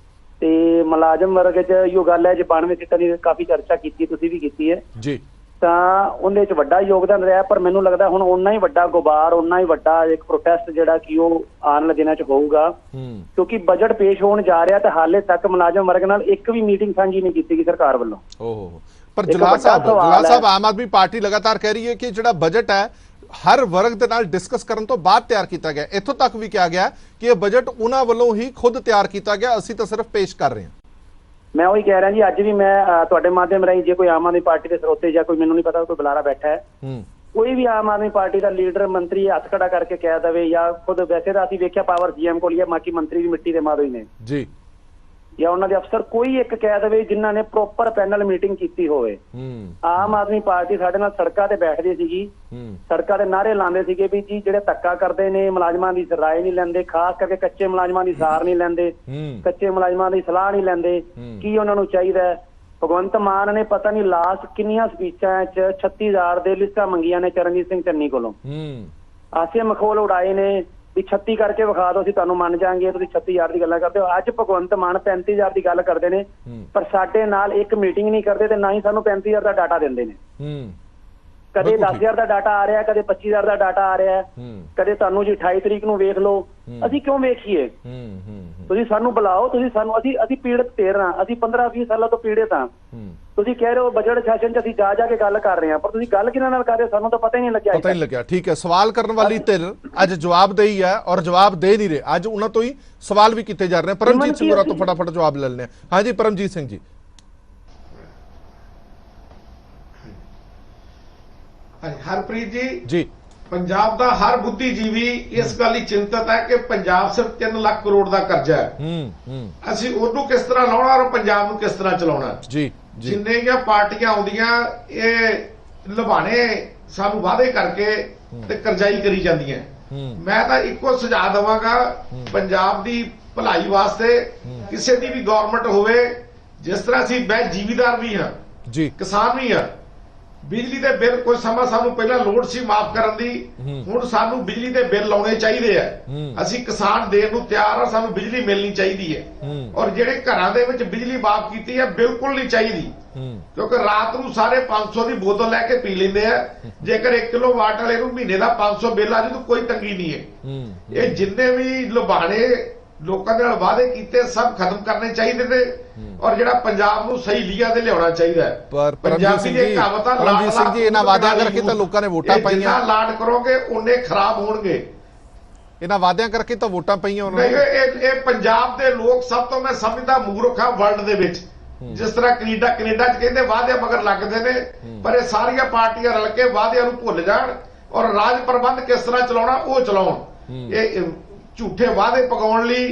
ਤੇ ਮੁਲਾਜ਼ਮ ਵਰਗ 'ਚ ਇਹੋ ਗੱਲ ਹੈ, ਜੇ 92 ਸੀਟਾਂ ਦੀ ਕਾਫੀ ਚਰਚਾ ਕੀਤੀ, ਤੁਸੀਂ ਵੀ ਕੀਤੀ ਹੈ ਜੀ, ਤਾਂ ਉਹਦੇ 'ਚ ਵੱਡਾ ਯੋਗਦਾਨ ਰਿਹਾ। ਪਰ ਮੈਨੂੰ ਲੱਗਦਾ ਹੁਣ ਓਨਾ ਹੀ ਵੱਡਾ ਗੁਬਾਰ, ਓਨਾ ਹੀ ਵੱਡਾ ਇੱਕ ਪ੍ਰੋਟੈਸਟ ਜਿਹੜਾ ਕਿ ਉਹ ਆਉਣ ਵਾਲੇ ਦਿਨਾਂ 'ਚ ਹੋਊਗਾ, ਕਿਉਂਕਿ ਬਜਟ ਪੇਸ਼ ਹੋਣ ਜਾ ਰਿਹਾ ਤੇ ਹਾਲੇ ਤੱਕ ਮੁਲਾਜ਼ਮ ਵਰਗ ਨਾਲ ਇੱਕ ਵੀ ਮੀਟਿੰਗ ਸਾਂਝੀ ਨਹੀਂ ਕੀਤੀ ਗਈ ਸਰਕਾਰ ਵੱਲੋਂ। ਪਰ ਜਲਾਲ ਸਾਹਿਬ, ਆਮ ਆਦਮੀ ਪਾਰਟੀ ਲਗਾਤਾਰ ਕਹਿ ਰਹੀ ਹੈ ਕਿ ਜਿਹੜਾ ਬਜਟ ਹੈ ਹਰ ਵਰਗ ਦੇ ਨਾਲ ਡਿਸਕਸ ਕਰਨ ਤੋਂ ਬਾਅਦ ਤਿਆਰ ਕੀਤਾ ਗਿਆ। ਇੱਥੋਂ ਤੱਕ ਵੀ ਕਿਹਾ ਗਿਆ ਕਿ ਇਹ ਬਜਟ ਉਹਨਾਂ ਵੱਲੋਂ ਹੀ ਖੁਦ ਤਿਆਰ ਕੀਤਾ ਗਿਆ, ਅਸੀਂ ਤਾਂ ਸਿਰਫ ਪੇਸ਼ ਕਰ ਰਹੇ ਹਾਂ। ਮੈਂ ਉਹੀ ਕਹਿ ਰਿਹਾ ਜੀ, ਅੱਜ ਵੀ ਮੈਂ ਤੁਹਾਡੇ ਮਾਧਿਅਮ ਰਾਹੀਂ ਜੇ ਕੋਈ ਆਮ ਆਦਮੀ ਪਾਰਟੀ ਦੇ ਸਰੋਤੇ ਜਾਂ ਕੋਈ, ਮੈਨੂੰ ਨਹੀਂ ਪਤਾ ਕੋਈ ਬੁਲਾਰਾ ਬੈਠਾ ਹੈ, ਕੋਈ ਵੀ ਆਮ ਆਦਮੀ ਪਾਰਟੀ ਦਾ ਲੀਡਰ ਮੰਤਰੀ ਹੱਥ ਖੜਾ ਕਰਕੇ ਕਹਿ ਦਵੇ, ਜਾਂ ਖੁਦ ਵੈਸੇ ਤਾਂ ਅਸੀਂ ਵੇਖਿਆ ਪਾਵਰ GM ਕੋਲ ਹੀ ਹੈ, ਬਾਕੀ ਮੰਤਰੀ ਵੀ ਮਿੱਟੀ ਦੇ ਮਾਦੋ ਹੀ ਨੇ ਜੀ, ਜਾਂ ਉਹਨਾਂ ਦੇ ਅਫਸਰ ਕੋਈ ਇੱਕ ਕਹਿ ਦਵੇ ਜਿਨ੍ਹਾਂ ਨੇ ਪ੍ਰੋਪਰ ਪੈਨਲ ਮੀਟਿੰਗ ਕੀਤੀ ਹੋਵੇ। ਆਮ ਆਦਮੀ ਪਾਰਟੀ ਸਾਡੇ ਨਾਲ ਸੜਕਾਂ ਤੇ ਬੈਠਦੀ ਸੀਗੀ, ਸੜਕਾਂ ਤੇ ਨਾਅਰੇ ਲਾਉਂਦੇ ਸੀਗੇ ਵੀ ਜੀ ਜਿਹੜੇ ਧੱਕਾ ਕਰਦੇ ਨੇ ਮੁਲਾਜ਼ਮਾਂ ਦੀ ਰਾਏ ਨਹੀਂ ਲੈਂਦੇ, ਖਾਸ ਕਰਕੇ ਕੱਚੇ ਮੁਲਾਜ਼ਮਾਂ ਦੀ ਸਾਰ ਨਹੀਂ ਲੈਂਦੇ, ਕੱਚੇ ਮੁਲਾਜ਼ਮਾਂ ਦੀ ਸਲਾਹ ਨਹੀਂ ਲੈਂਦੇ, ਕੀ ਉਹਨਾਂ ਨੂੰ ਚਾਹੀਦਾ ਹੈ। ਭਗਵੰਤ ਮਾਨ ਨੇ ਪਤਾ ਨਹੀਂ ਲਾਸਟ ਕਿੰਨੀਆਂ ਸਪੀਚਾਂ 'ਚ 36,000 ਦੇ ਲਿਸਟਾਂ ਮੰਗੀਆਂ ਨੇ ਚਰਨਜੀਤ ਸਿੰਘ ਚੰਨੀ ਕੋਲੋਂ, ਆਸੇ ਮਖੌਲ ਉਡਾਏ ਨੇ ਵੀ 36 ਕਰਕੇ ਵਿਖਾ ਦਿਓ ਅਸੀਂ ਤੁਹਾਨੂੰ ਮੰਨ ਜਾਾਂਗੇ, ਤੁਸੀਂ 36,000 ਦੀ ਗੱਲਾਂ ਕਰਦੇ ਹੋ। ਅੱਜ ਭਗਵੰਤ ਮਾਨ 35,000 ਦੀ ਗੱਲ ਕਰਦੇ ਨੇ, ਪਰ ਸਾਡੇ ਨਾਲ ਇੱਕ ਮੀਟਿੰਗ ਨਹੀਂ ਕਰਦੇ ਤੇ ਨਾ ਹੀ ਸਾਨੂੰ 35,000 ਦਾ ਡਾਟਾ ਦਿੰਦੇ ਨੇ। ਕਦੇ 10,000 ਦਾ ਡਾਟਾ ਆ ਰਿਹਾ, ਕਦੇ 25,000 ਦਾ ਡਾਟਾ ਆ ਰਿਹਾ, ਕਦੇ ਤੁਹਾਨੂੰ ਜੀ 28 ਤਰੀਕ ਨੂੰ ਵੇਖ ਲਓ। ਅਸੀਂ ਕਿਉਂ ਵੇਖੀਏ? ਤੁਸੀਂ ਸਾਨੂੰ ਬੁਲਾਓ, ਤੁਸੀਂ ਸਾਨੂੰ, ਅਸੀਂ ਪੀੜਤ ਧਿਰ ਹਾਂ, ਅਸੀਂ 15-20 ਸਾਲਾਂ ਤੋਂ ਪੀੜਤ ਹਾਂ। ਤੁਸੀਂ ਕਹਿ ਰਹੇ ਹੋ ਬਜਟ ਸੈਸ਼ਨ 'ਚ ਅਸੀਂ ਜਾ ਕੇ ਗੱਲ ਕਰ ਰਹੇ ਹਾਂ, ਪਰ ਤੁਸੀਂ ਗੱਲ ਕਿਹਨਾਂ ਨਾਲ ਕਰ ਰਹੇ ਹੋ ਸਾਨੂੰ ਤਾਂ ਪਤਾ ਹੀ ਨਹੀਂ ਲੱਗਿਆ। ਪਤਾ ਹੀ ਨਹੀਂ ਲੱਗਿਆ। ਠੀਕ ਹੈ, ਸਵਾਲ ਕਰਨ ਵਾਲੀ ਧਿਰ ਅੱਜ ਜਵਾਬਦੇਹੀ ਹੈ ਔਰ ਜਵਾਬ ਦੇ ਨਹੀਂ ਰਹੇ, ਅੱਜ ਉਹਨਾਂ ਤੋਂ ਹੀ ਸਵਾਲ ਵੀ ਕੀਤੇ ਜਾ ਰਹੇ ਨੇ। ਪਰਮਜੀਤ ਸਿੰਘ ਹੋਰਾਂ ਤੋਂ ਫਟਾਫਟ ਜਵਾਬ ਲੈ ਲੈਂਦੇ ਹਾਂ। ਹਾਂਜੀ ਪਰਮਜੀਤ ਸਿੰਘ ਜੀ। ਹਰਪ੍ਰੀਤ ਜੀ, ਪੰਜਾਬ ਦਾ ਹਰ ਬੁੱਧੀਜੀਵੀ ਇਸ ਗੱਲ ਲਈ ਚਿੰਤਤ ਹੈ ਕਿ ਪੰਜਾਬ ਸਿਰਫ 3 ਲੱਖ ਕਰੋੜ ਦਾ ਕਰਜ਼ਾ ਹੈ। ਅਸੀਂ ਉਹਨੂੰ ਕਿਸ ਤਰ੍ਹਾਂ ਲਾਉਣਾ ਔਰ ਪੰਜਾਬ ਨੂੰ ਕਿਸ ਤਰ੍ਹਾਂ ਚਲਾਉਣਾ। ਜੀ, ਜਿੰਨੀਆਂ ਪਾਰਟੀਆਂ ਆਉਂਦੀਆਂ ਇਹ ਲੁਭਾਣੇ ਸਾਨੂੰ ਵਾਅਦੇ ਕਰਕੇ ਤੇ ਕਰਜ਼ਾਈ ਕਰੀ ਜਾਂਦੀਆਂ। ਮੈਂ ਤਾਂ ਇੱਕੋ ਸੁਝਾਅ ਦੇਵਾਂਗਾ ਪੰਜਾਬ ਦੀ ਭਲਾਈ ਵਾਸਤੇ, ਕਿਸੇ ਦੀ ਵੀ ਗਵਰਨਮੈਂਟ ਹੋਵੇ, ਜਿਸ ਤਰ੍ਹਾਂ ਅਸੀਂ ਜ਼ਿਮੀਦਾਰ ਵੀ ਹਾਂ ਜੀ, ਕਿਸਾਨ ਵੀ ਹਾਂ, ਬਿਜਲੀ ਦੇ ਬਿੱਲ ਕੁਝ ਸਮਾਂ ਸਾਨੂੰ ਪਹਿਲਾਂ ਲੋੜ ਸੀ ਮਾਫ ਕਰਨ ਦੀ, ਹੁਣ ਸਾਨੂੰ ਬਿਜਲੀ ਦੇ ਬਿੱਲ ਲਾਉਣੇ ਚਾਹੀਦੇ ਆ। ਅਸੀਂ ਕਿਸਾਨ ਦੇਣ ਨੂੰ ਤਿਆਰ ਆ, ਸਾਨੂੰ ਬਿਜਲੀ ਮਿਲਣੀ ਚਾਹੀਦੀ ਹੈ। ਔਰ ਜਿਹੜੇ ਘਰਾਂ ਦੇ ਵਿੱਚ ਬਿਜਲੀ ਮਾਫ ਕੀਤੀ ਹੈ ਬਿਲਕੁਲ ਨਹੀਂ ਚਾਹੀਦੀ, ਕਿਉਂਕਿ ਰਾਤ ਨੂੰ ਸਾਰੇ 500 ਦੀ ਬੋਤਲ ਲੈ ਕੇ ਪੀ ਲੈਂਦੇ ਆ। ਜੇਕਰ 1 ਕਿਲੋਵਾਟ ਵਾਲੇ ਨੂੰ ਮਹੀਨੇ ਦਾ 500 ਬਿੱਲ ਆ ਜੀ ਤਾਂ ਕੋਈ ਤੰਗੀ ਨਹੀਂ ਹੈ। ਇਹ ਜਿੰਨੇ ਵੀ ਲੁਭਾਣੇ ਲੋਕਾਂ ਦੇ ਨਾਲ ਵਾਅਦੇ ਕੀਤੇ ਸਭ ਖਤਮ ਕਰਨੇ ਚਾਹੀਦੇ ਨੇ, ਔਰ ਜਿਹੜਾ ਪੰਜਾਬ ਨੂੰ ਸਹੀ ਲੀਹਾਂ ਤੇ ਲਿਆਉਣਾ ਚਾਹੀਦਾ ਹੈ। ਪਰ ਪਰਮਜੀਤ ਸਿੰਘ ਜੀ ਇਹਨਾਂ ਵਾਅਦਿਆਂ ਕਰਕੇ ਤਾਂ ਲੋਕਾਂ ਨੇ ਵੋਟਾਂ ਪਾਈਆਂ। ਜਿੰਨਾ ਲਾਡ ਕਰੋਗੇ ਉਹਨੇ ਖਰਾਬ ਹੋਣਗੇ। ਇਹਨਾਂ ਵਾਅਦਿਆਂ ਕਰਕੇ ਤਾਂ ਵੋਟਾਂ ਪਈਆਂ ਉਹਨਾਂ ਨੂੰ। ਇਹ ਪੰਜਾਬ ਦੇ ਲੋਕ ਸਭ ਤੋਂ ਮੈਂ ਸਮਝਦਾ ਮੂਰਖ ਆ ਵਰਲਡ ਦੇ ਵਿੱਚ। ਜਿਸ ਤਰ੍ਹਾਂ ਕੈਨੇਡਾ 'ਚ ਕਹਿੰਦੇ ਵਾਅਦੇ ਮਗਰ ਲੱਗਦੇ ਨੇ, ਪਰ ਇਹ ਸਾਰੀਆਂ ਪਾਰਟੀਆਂ ਰਲ ਕੇ ਵਾਅਦਿਆਂ ਨੂੰ ਭੁੱਲ ਜਾਣ ਔਰ ਰਾਜ ਪ੍ਰਬੰਧ ਕਿਸ ਤਰ੍ਹਾਂ ਚਲਾਉਣਾ ਉਹ ਚਲਾਉਣ। ਇਹ ਝੂਠੇ ਵਾਅਦੇ ਪਕਾਉਣ ਲਈ,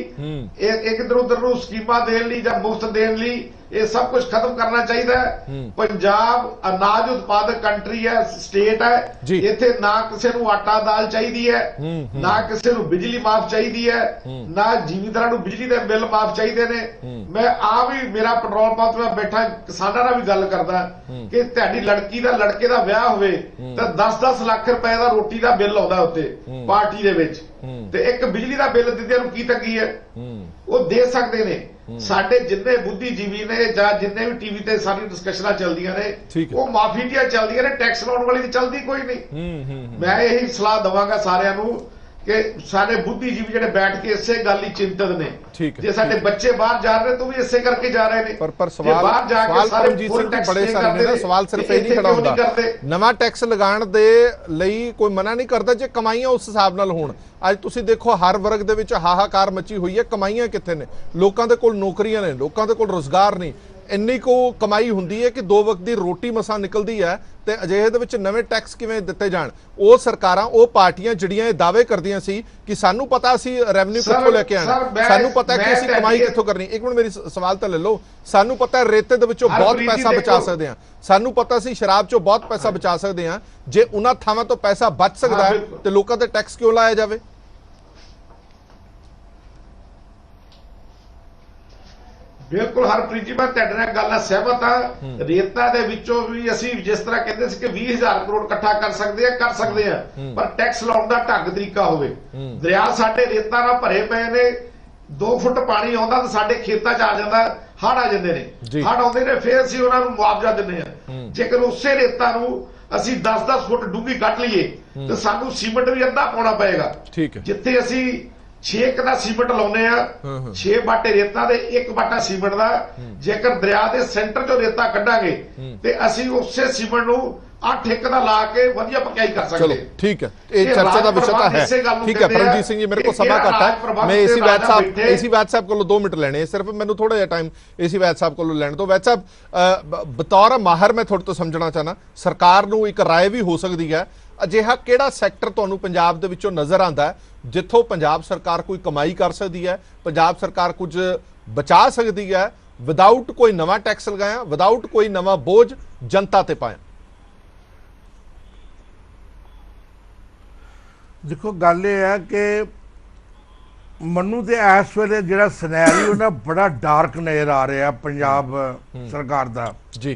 ਇੱਧਰ ਉੱਧਰ ਨੂੰ ਸਕੀਮਾਂ ਦੇਣ ਲਈ ਜਾਂ ਮੁਫਤ ਦੇਣ ਲਈ ਇਹ ਸਭ ਕੁਝ ਖਤਮ ਕਰਨਾ ਚਾਹੀਦਾ ਹੈ। ਪੰਜਾਬ ਅਨਾਜ ਉਤਪਾਦਕ ਕੰਟਰੀ ਹੈ, ਸਟੇਟ ਹੈ। ਇੱਥੇ ਨਾ ਕਿਸੇ ਨੂੰ ਆਟਾ ਦਾਲ ਚਾਹੀਦੀ ਹੈ, ਨਾ ਕਿਸੇ ਨੂੰ ਬਿਜਲੀ ਮਾਫ ਚਾਹੀਦੀ ਹੈ, ਨਾ ਜ਼ਿਮੀਂਦਾਰਾਂ ਨੂੰ ਬਿਜਲੀ ਦੇ ਬਿੱਲ ਮਾਫ ਚਾਹੀਦੇ ਨੇ। ਮੈਂ ਵੀ ਮੇਰਾ ਪੈਟਰੋਲ ਪੰਪ ਤੇ ਬੈਠਾ ਕਿਸਾਨਾਂ ਨਾਲ ਵੀ ਗੱਲ ਕਰਦਾ ਕਿ ਤੁਹਾਡੀ ਲੜਕੀ ਦਾ ਲੜਕੇ ਦਾ ਵਿਆਹ ਹੋਵੇ ਤਾਂ 10-10 ਲੱਖ ਰੁਪਏ ਦਾ ਰੋਟੀ ਦਾ ਬਿੱਲ ਆਉਂਦਾ ਉੱਤੇ ਪਾਰਟੀ ਦੇ ਵਿੱਚ, ਤੇ ਇੱਕ ਬਿਜਲੀ ਦਾ ਬਿੱਲ ਦਿੰਦਿਆਂ ਨੂੰ ਕੀ ਤੰਗੀ ਹੈ? ਉਹ ਦੇ ਸਕਦੇ ਨੇ। ਸਾਡੇ ਜਿੰਨੇ ਬੁੱਧੀਜੀਵੀ ਨੇ ਜਾਂ ਜਿੰਨੇ ਵੀ ਟੀਵੀ ਤੇ ਸਾਰੀ ਡਿਸਕਸ਼ਨਾਂ ਚੱਲਦੀਆਂ ਨੇ ਉਹ ਮਾਫੀ ਦੀਆਂ ਚੱਲਦੀਆਂ ਨੇ, ਟੈਕਸ ਲਾਉਣ ਵਾਲੀ ਦੀ ਚੱਲਦੀ ਕੋਈ ਨਹੀਂ। ਮੈਂ ਇਹੀ ਸਲਾਹ ਦਵਾਂਗਾ ਸਾਰਿਆਂ ਨੂੰ ਕਿ ਸਾਡੇ ਬੁੱਧੀਜੀਵੀ ਜਿਹੜੇ ਬੈਠ ਕੇ ਇਸੇ ਗੱਲ ਲਈ ਚਿੰਤਤ ਨੇ। ਜੇ ਸਾਡੇ ਬੱਚੇ ਬਾਹਰ ਜਾ ਰਹੇ ਤਾਂ ਵੀ ਇਸੇ ਕਰਕੇ ਜਾ ਰਹੇ ਨੇ। ਪਰ ਸਵਾਲ ਪਰਮਜੀਤ ਸਿੰਘ ਜੀ ਬੜੇ ਸਾਰੇ ਨੇ ਨਾ, ਸਵਾਲ ਸਿਰਫ ਇਹ ਨਹੀਂ ਖੜਾ ਹੁੰਦਾ ਨਵਾਂ ਟੈਕਸ ਲਗਾਉਣ ਦੇ ਲਈ ਕੋਈ ਮਨਾ ਨਹੀਂ ਕਰਦਾ ਜੇ ਕਮਾਈਆਂ ਉਸ ਹਿਸਾਬ ਨਾਲ ਹੋਣ। ਅੱਜ ਤੁਸੀਂ ਦੇਖੋ ਹਰ ਵਰਗ ਦੇ ਵਿੱਚ ਹਾਹਾਕਾਰ ਮਚੀ ਹੋਈ ਹੈ, ਕਮਾਈਆਂ ਕਿੱਥੇ ਨੇ? ਲੋਕਾਂ ਦੇ ਕੋਲ ਨੌਕਰੀਆਂ ਨੇ, ਲੋਕਾਂ ਦੇ ਕੋਲ ਰੁਜ਼ਗਾਰ ਨਹੀਂ। ਇੰਨੀ ਕੋ ਕਮਾਈ ਹੁੰਦੀ ਹੈ ਕਿ 2 ਵਕਤ ਦੀ ਰੋਟੀ ਮਸਾਂ ਨਿਕਲਦੀ ਹੈ, ਤੇ ਅਜਿਹੇ ਦੇ ਵਿੱਚ ਨਵੇਂ ਟੈਕਸ ਕਿਵੇਂ ਦਿੱਤੇ ਜਾਣ? ਉਹ ਸਰਕਾਰਾਂ, ਉਹ ਪਾਰਟੀਆਂ ਜਿਹੜੀਆਂ ਇਹ ਦਾਅਵੇ ਕਰਦੀਆਂ ਸੀ ਕਿ ਸਾਨੂੰ ਪਤਾ ਅਸੀਂ ਰੈਵਨਿਊ ਕਿੱਥੋਂ ਲੈ ਕੇ ਆਣਾ, ਸਾਨੂੰ ਪਤਾ ਕਿ ਅਸੀਂ ਕਮਾਈ ਕਿੱਥੋਂ ਕਰਨੀ। ਇੱਕ ਮਿੰਟ ਮੇਰੀ ਸਵਾਲ ਤਾਂ ਲੈ ਲਓ। ਸਾਨੂੰ ਪਤਾ ਰੇਤੇ ਦੇ ਵਿੱਚੋਂ ਬਹੁਤ ਪੈਸਾ ਬਚਾ ਸਕਦੇ ਹਾਂ, ਸਾਨੂੰ ਪਤਾ ਸੀ ਸ਼ਰਾਬ ਚੋਂ ਬਹੁਤ ਪੈਸਾ ਬਚਾ ਸਕਦੇ ਹਾਂ। ਜੇ ਉਹਨਾਂ ਥਾਵਾਂ ਤੋਂ ਪੈਸਾ ਬਚ ਸਕਦਾ ਹੈ ਤੇ ਲੋਕਾਂ ਤੇ ਟੈਕਸ ਕਿਉਂ ਲਾਇਆ ਜਾਵੇ? ਬਿਲਕੁਲ ਹਰਪ੍ਰੀਤ ਜੀ, ਮੈਂ ਤੁਹਾਡੇ ਨਾਲ ਗੱਲ ਨਾਲ ਸਹਿਮਤ ਹਾਂ। ਰੇਤਾ ਦੇ ਵਿੱਚੋਂ ਵੀ ਅਸੀਂ ਜਿਸ ਤਰ੍ਹਾਂ ਕਹਿੰਦੇ ਸੀ ਕਿ 20,000 ਕਰੋੜ ਇਕੱਠਾ ਕਰ ਸਕਦੇ ਆ, ਪਰ ਟੈਕਸ ਲਾਉਣ ਦਾ ਢੰਗ ਤਰੀਕਾ ਹੋਵੇ। ਦਰਿਆ ਸਾਡੇ ਰੇਤਾ ਨਾਲ ਭਰੇ ਪਏ ਨੇ, 2 ਫੁੱਟ ਪਾਣੀ ਆਉਂਦਾ ਤਾਂ ਸਾਡੇ ਖੇਤਾਂ 'ਚ ਆ ਜਾਂਦਾ, ਹੜ੍ਹ ਆ ਜਾਂਦੇ ਨੇ। ਹੜ੍ਹ ਆਉਂਦੇ ਨੇ ਫਿਰ ਅਸੀਂ ਉਹਨਾਂ ਨੂੰ ਮੁਆਵਜ਼ਾ ਦਿੰਦੇ ਆ। ਜੇਕਰ ਉਸੇ ਰੇਤਾ ਨੂੰ ਅਸੀਂ 10-10 ਫੁੱਟ ਡੂੰਘੀ ਕੱਢ ਲਈਏ ਤਾਂ ਸਾਨੂੰ ਸੀਮੈਂਟ ਵੀ ਅੱਧਾ ਪਾਉਣਾ ਪਏਗਾ। ਜਿੱਥੇ ਅਸੀਂ 6 ਦਾ ਸੀਮੈਂਟ ਲਾਉਨੇ ਆ, 6 ਬਾਟੇ ਰੇਤਾ ਦੇ 1 ਬਾਟਾ ਸੀਮੈਂਟ ਦਾ, ਜੇਕਰ ਦਰਿਆ ਦੇ ਸੈਂਟਰ ਚੋਂ ਰੇਤਾ ਕੱਢਾਂਗੇ ਤੇ ਅਸੀਂ ਉਸੇ ਸੀਮੈਂਟ ਨੂੰ 8 ਦਾ ਲਾ ਕੇ ਵਧੀਆ ਪਕਾਈ ਕਰ ਸਕਦੇ। ਚਲੋ ਠੀਕ ਹੈ, ਇਹ ਚਰਚਾ ਦਾ ਵਿਸ਼ਾ ਤਾਂ ਹੈ। ਠੀਕ ਹੈ ਪਰਮਜੀਤ ਸਿੰਘ ਜੀ, ਮੇਰੇ ਕੋਲ ਸਮਾਂ ਘੱਟ ਹੈ। ਮੈਂ ਏਸੀ ਵੈਦ ਸਾਹਿਬ ਕੋਲੋਂ 2 ਮਿੰਟ ਲੈਣੇ, ਸਿਰਫ ਮੈਨੂੰ ਥੋੜਾ ਜਿਹਾ ਟਾਈਮ ਏਸੀ ਵੈਦ ਸਾਹਿਬ ਕੋਲੋਂ ਲੈਣ ਤੋਂ। ਵੈਦ ਸਾਹਿਬ, ਬਤੌਰ ਮਾਹਰ ਮੈਂ ਤੁਹਾਡੇ ਤੋਂ ਸਮਝਣਾ ਚਾਹਨਾ, ਸਰਕਾਰ ਨੂੰ ਇੱਕ ਰਾਏ ਵੀ ਹੋ ਸਕਦੀ ਹੈ ਅਜਿਹਾ ਕਿਹੜਾ ਸੈਕਟਰ ਤੁਹਾਨੂੰ ਪੰਜਾਬ ਦੇ ਵਿੱਚੋਂ ਨਜ਼ਰ ਆਉਂਦਾ ਹੈ ਜਿੱਥੋਂ ਪੰਜਾਬ ਸਰਕਾਰ ਕੋਈ ਕਮਾਈ ਕਰ ਸਕਦੀ ਹੈ, ਪੰਜਾਬ ਸਰਕਾਰ ਕੁਝ ਬਚਾ ਸਕਦੀ ਹੈ ਵਿਦਆਊਟ ਕੋਈ ਨਵਾਂ ਟੈਕਸ ਲਗਾਇਆ, ਵਿਦਆਊਟ ਕੋਈ ਨਵਾਂ ਬੋਝ ਜਨਤਾ ਤੇ ਪਾਇਆ? ਦੇਖੋ ਗੱਲ ਇਹ ਹੈ ਕਿ ਮੈਨੂੰ ਤੇ ਇਸ ਵੇਲੇ ਜਿਹੜਾ ਸਿਨੈਰੀਓ ਨਾ ਬੜਾ ਡਾਰਕ ਨਜ਼ਰ ਆ ਰਿਹਾ ਪੰਜਾਬ ਸਰਕਾਰ ਦਾ ਜੀ,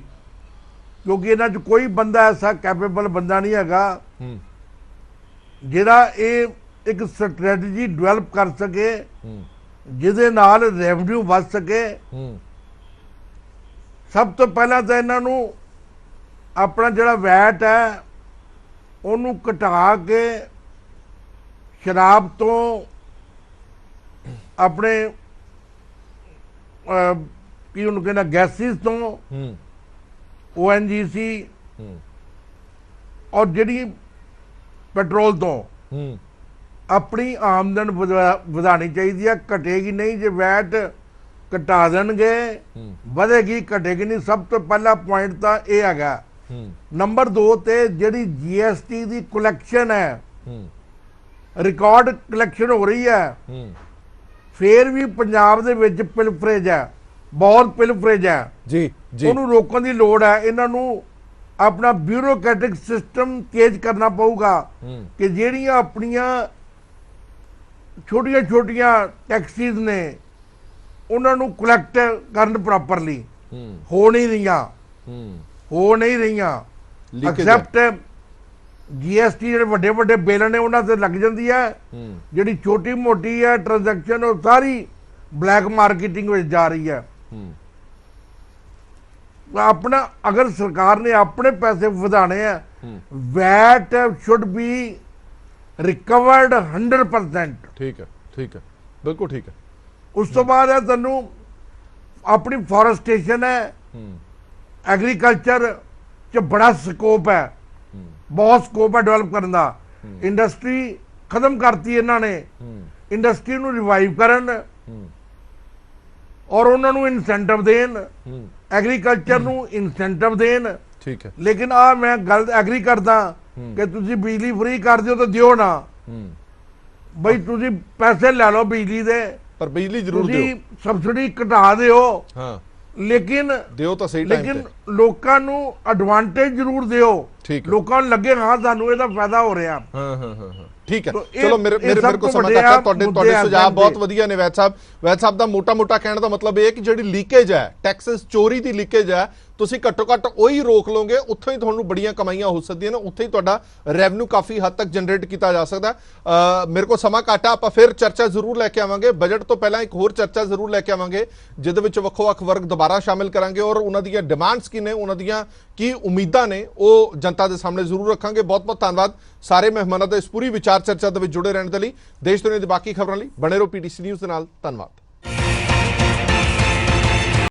ਕਿਉਂਕਿ ਇਹਨਾਂ 'ਚ ਕੋਈ ਬੰਦਾ ਐਸਾ ਕੈਪੇਬਲ ਬੰਦਾ ਨਹੀਂ ਹੈਗਾ ਜਿਹੜਾ ਇਹ ਇੱਕ ਸਟ੍ਰੈਟਜੀ ਡਿਵੈਲਪ ਕਰ ਸਕੇ ਜਿਹਦੇ ਨਾਲ ਰੈਵਨਿਊ ਵੱਧ ਸਕੇ। ਸਭ ਤੋਂ ਪਹਿਲਾਂ ਤਾਂ ਇਹਨਾਂ ਨੂੰ ਆਪਣਾ ਜਿਹੜਾ ਵੈਟ ਹੈ ਉਹਨੂੰ ਘਟਾ ਕੇ ਸ਼ਰਾਬ ਤੋਂ ਆਪਣੇ ਕੀ ਉਹਨੂੰ ਕਹਿੰਦਾ ਗੈਸਿਸ ਤੋਂ ONGC ਔਰ ਜਿਹੜੀ ਪੈਟਰੋਲ ਤੋਂ ਆਪਣੀ ਆਮਦਨ ਵਧਾਣੀ ਚਾਹੀਦੀ ਹੈ। ਘਟੇਗੀ ਨਹੀਂ, ਜੇ ਵੈਟ ਘਟਾ ਦੇਣਗੇ ਵਧੇਗੀ, ਘਟੇਗੀ ਨਹੀਂ। ਸਭ ਤੋਂ ਪਹਿਲਾ ਪੁਆਇੰਟ ਤਾਂ ਇਹ ਹੈਗਾ। ਨੰਬਰ 2 ਤੇ ਜਿਹੜੀ GST ਦੀ ਕਲੈਕਸ਼ਨ ਹੈ, ਰਿਕਾਰਡ ਕਲੈਕਸ਼ਨ ਹੋ ਰਹੀ ਹੈ, ਫੇਰ ਵੀ ਪੰਜਾਬ ਦੇ ਵਿੱਚ ਪਿਲਫਰੇਜ ਹੈ, ਬਹੁਤ ਪਿਲਫਰੇਜ ਹੈ ਜੀ ਜੀ, ਉਹਨੂੰ ਰੋਕਣ ਦੀ ਲੋੜ ਹੈ। ਇਹਨਾਂ ਨੂੰ ਆਪਣਾ ਬਿਊਰੋਕ੍ਰੈਟਿਕ ਸਿਸਟਮ ਤੇਜ਼ ਕਰਨਾ ਪਊਗਾ ਕਿ ਜਿਹੜੀਆਂ ਆਪਣੀਆਂ ਛੋਟੀਆਂ ਛੋਟੀਆਂ ਟੈਕਸੀਜ਼ ਨੇ ਉਹਨਾਂ ਨੂੰ ਕਲੈਕਟ ਕਰਨ ਪ੍ਰੋਪਰਲੀ ਹੋ ਨਹੀਂ ਰਹੀਆਂ ਐਕਸੈਪਟ GST ਜਿਹੜੇ ਵੱਡੇ ਵੱਡੇ ਬਿੱਲ ਨੇ ਉਹਨਾਂ ਤੇ ਲੱਗ ਜਾਂਦੀ ਹੈ। ਜਿਹੜੀ ਛੋਟੀ ਮੋਟੀ ਹੈ ਟ੍ਰਾਂਜੈਕਸ਼ਨ ਉਹ ਸਾਰੀ ਬਲੈਕ ਮਾਰਕੀਟਿੰਗ ਵਿੱਚ ਜਾ ਰਹੀ ਹੈ। ਆਪਣਾ ਅਗਰ ਸਰਕਾਰ ਨੇ ਆਪਣੇ ਪੈਸੇ ਵਧਾਣੇ ਆ, ਵੈਟ ਸ਼ੁੱਡ ਬੀ ਰਿਕਵਰਡ 100%। ਠੀਕ ਹੈ, ਠੀਕ ਹੈ, ਬਿਲਕੁਲ ਠੀਕ ਹੈ। ਉਸ ਤੋਂ ਬਾਅਦ ਹੈ ਤੁਹਾਨੂੰ ਆਪਣੀ ਫੋਰੈਸਟੇਸ਼ਨ ਹੈ, ਐਗਰੀਕਲਚਰ 'ਚ ਬੜਾ ਸਕੋਪ ਹੈ, ਬਹੁਤ ਸਕੋਪ ਹੈ ਡਿਵੈਲਪ ਕਰਨ ਦਾ। ਇੰਡਸਟਰੀ ਖਤਮ ਕਰਤੀ ਇਹਨਾਂ ਨੇ, ਇੰਡਸਟਰੀ ਨੂੰ ਰਿਵਾਈਵ ਕਰਨ ਔਰ ਉਹਨਾਂ ਨੂੰ ਇਨਸੈਂਟਿਵ ਦੇਣ, ਐਗਰੀਕਲਚਰ ਨੂੰ ਇਨਸੈਂਟਿਵ ਦੇਣ। ਠੀਕ ਹੈ, ਲੇਕਿਨ ਆ ਮੈਂ ਗੱਲ ਐਗਰੀ ਕਰਦਾ ਕਿ ਤੁਸੀਂ ਬਿਜਲੀ ਫ੍ਰੀ ਕਰ ਦਿਓ ਤਾਂ ਦਿਓ ਨਾ ਬਈ, ਤੁਸੀਂ ਪੈਸੇ ਲੈ ਲਓ ਬਿਜਲੀ ਦੇ, ਪਰ ਬਿਜਲੀ ਜ਼ਰੂਰ ਤੁਸੀਂ ਦਿਓ, ਸਬਸਿਡੀ ਘਟਾ ਦਿਓ, ਹਾਂ ਲੇਕਿਨ ਦਿਓ ਤਾਂ ਸਹੀ ਟਾਈਮ ਲੇਕਿਨ ਤੇ। ਲੋਕਾਂ ਨੂੰ ਐਡਵਾਂਟੇਜ ਜ਼ਰੂਰ ਦਿਓ, ਠੀਕ ਹੈ। ਲੋਕਾਂ ਨੂੰ ਲੱਗੇ ਹਾਂ ਸਾਨੂੰ ਇਹਦਾ ਫਾਇਦਾ ਹੋ ਰਿਹਾ। ਹਾਂ ਠੀਕ ਹੈ। ਤੋ ਇਹ- ਚਲੋ ਮੇਰੇ ਇਹ ਸਭ ਕੋ ਤੋਂ ਸਮਝ ਵੱਡੇ ਆਇਆ। ਤੁਹਾਡੇ ਮੁੱਦੇ ਆ ਸੁਝਾਅ ਜਾਂਦੇ। ਬਹੁਤ ਵਧੀਆ ਨੇ ਵੈਦ ਸਾਹਿਬ ਦਾ ਮੋਟਾ ਕਹਿਣ ਦਾ ਮਤਲਬ ਇਹ ਹੈ ਕਿ ਜਿਹੜੀ ਲੀਕੇਜ ਹੈ, ਟੈਕਸਸ ਚੋਰੀ ਦੀ ਲੀਕੇਜ ਹੈ, ਤੁਸੀਂ ਘੱਟੋ ਘੱਟ ਉਹੀ ਰੋਕ ਲਓਗੇ, ਉੱਥੋਂ ਹੀ ਤੁਹਾਨੂੰ ਬੜੀਆਂ ਕਮਾਈਆਂ ਹੋ ਸਕਦੀਆਂ ਨੇ, ਉੱਥੇ ਹੀ ਤੁਹਾਡਾ ਰੈਵਨਿਊ ਕਾਫੀ ਹੱਦ ਤੱਕ ਜਨਰੇਟ ਕੀਤਾ ਜਾ ਸਕਦਾ। ਮੇਰੇ ਕੋਲ ਸਮਾਂ ਘੱਟ ਆ, ਆਪਾਂ ਫਿਰ ਚਰਚਾ ਜ਼ਰੂਰ ਲੈ ਕੇ ਆਵਾਂਗੇ। ਬਜਟ ਤੋਂ ਪਹਿਲਾਂ ਇੱਕ ਹੋਰ ਚਰਚਾ ਜ਼ਰੂਰ ਲੈ ਕੇ ਆਵਾਂਗੇ ਜਿਹਦੇ ਵਿੱਚ ਵੱਖ-ਵੱਖ ਵਰਗ ਦੁਬਾਰਾ ਸ਼ਾਮਿਲ ਕਰਾਂਗੇ ਔਰ ਉਹਨਾਂ ਦੀਆਂ ਡਿਮਾਂਡਸ ਕੀ ਨੇ, ਉਹਨਾਂ ਦੀਆਂ ਕੀ ਉਮੀਦਾਂ ਨੇ, ਉਹ ਜਨਤਾ ਦੇ ਸਾਹਮਣੇ ਜ਼ਰੂਰ ਰੱਖਾਂਗੇ। ਬਹੁਤ ਬਹੁਤ ਧੰਨਵਾਦ ਸਾਰੇ ਮਹਿਮਾਨਾਂ ਦਾ ਇਸ ਪੂਰੀ ਵਿਚਾਰ ਚਰਚਾ ਦੇ ਵਿੱਚ ਜੁੜੇ ਰਹਿਣ ਦੇ ਲਈ। ਦੇਸ਼ ਦੁਨੀਆ ਦੀ ਬਾਕੀ ਖਬਰਾਂ ਲਈ ਬਣੇ ਰਹੋ PTC ਨਿਊਜ਼ ਦੇ ਨਾਲ। ਧੰਨਵਾਦ।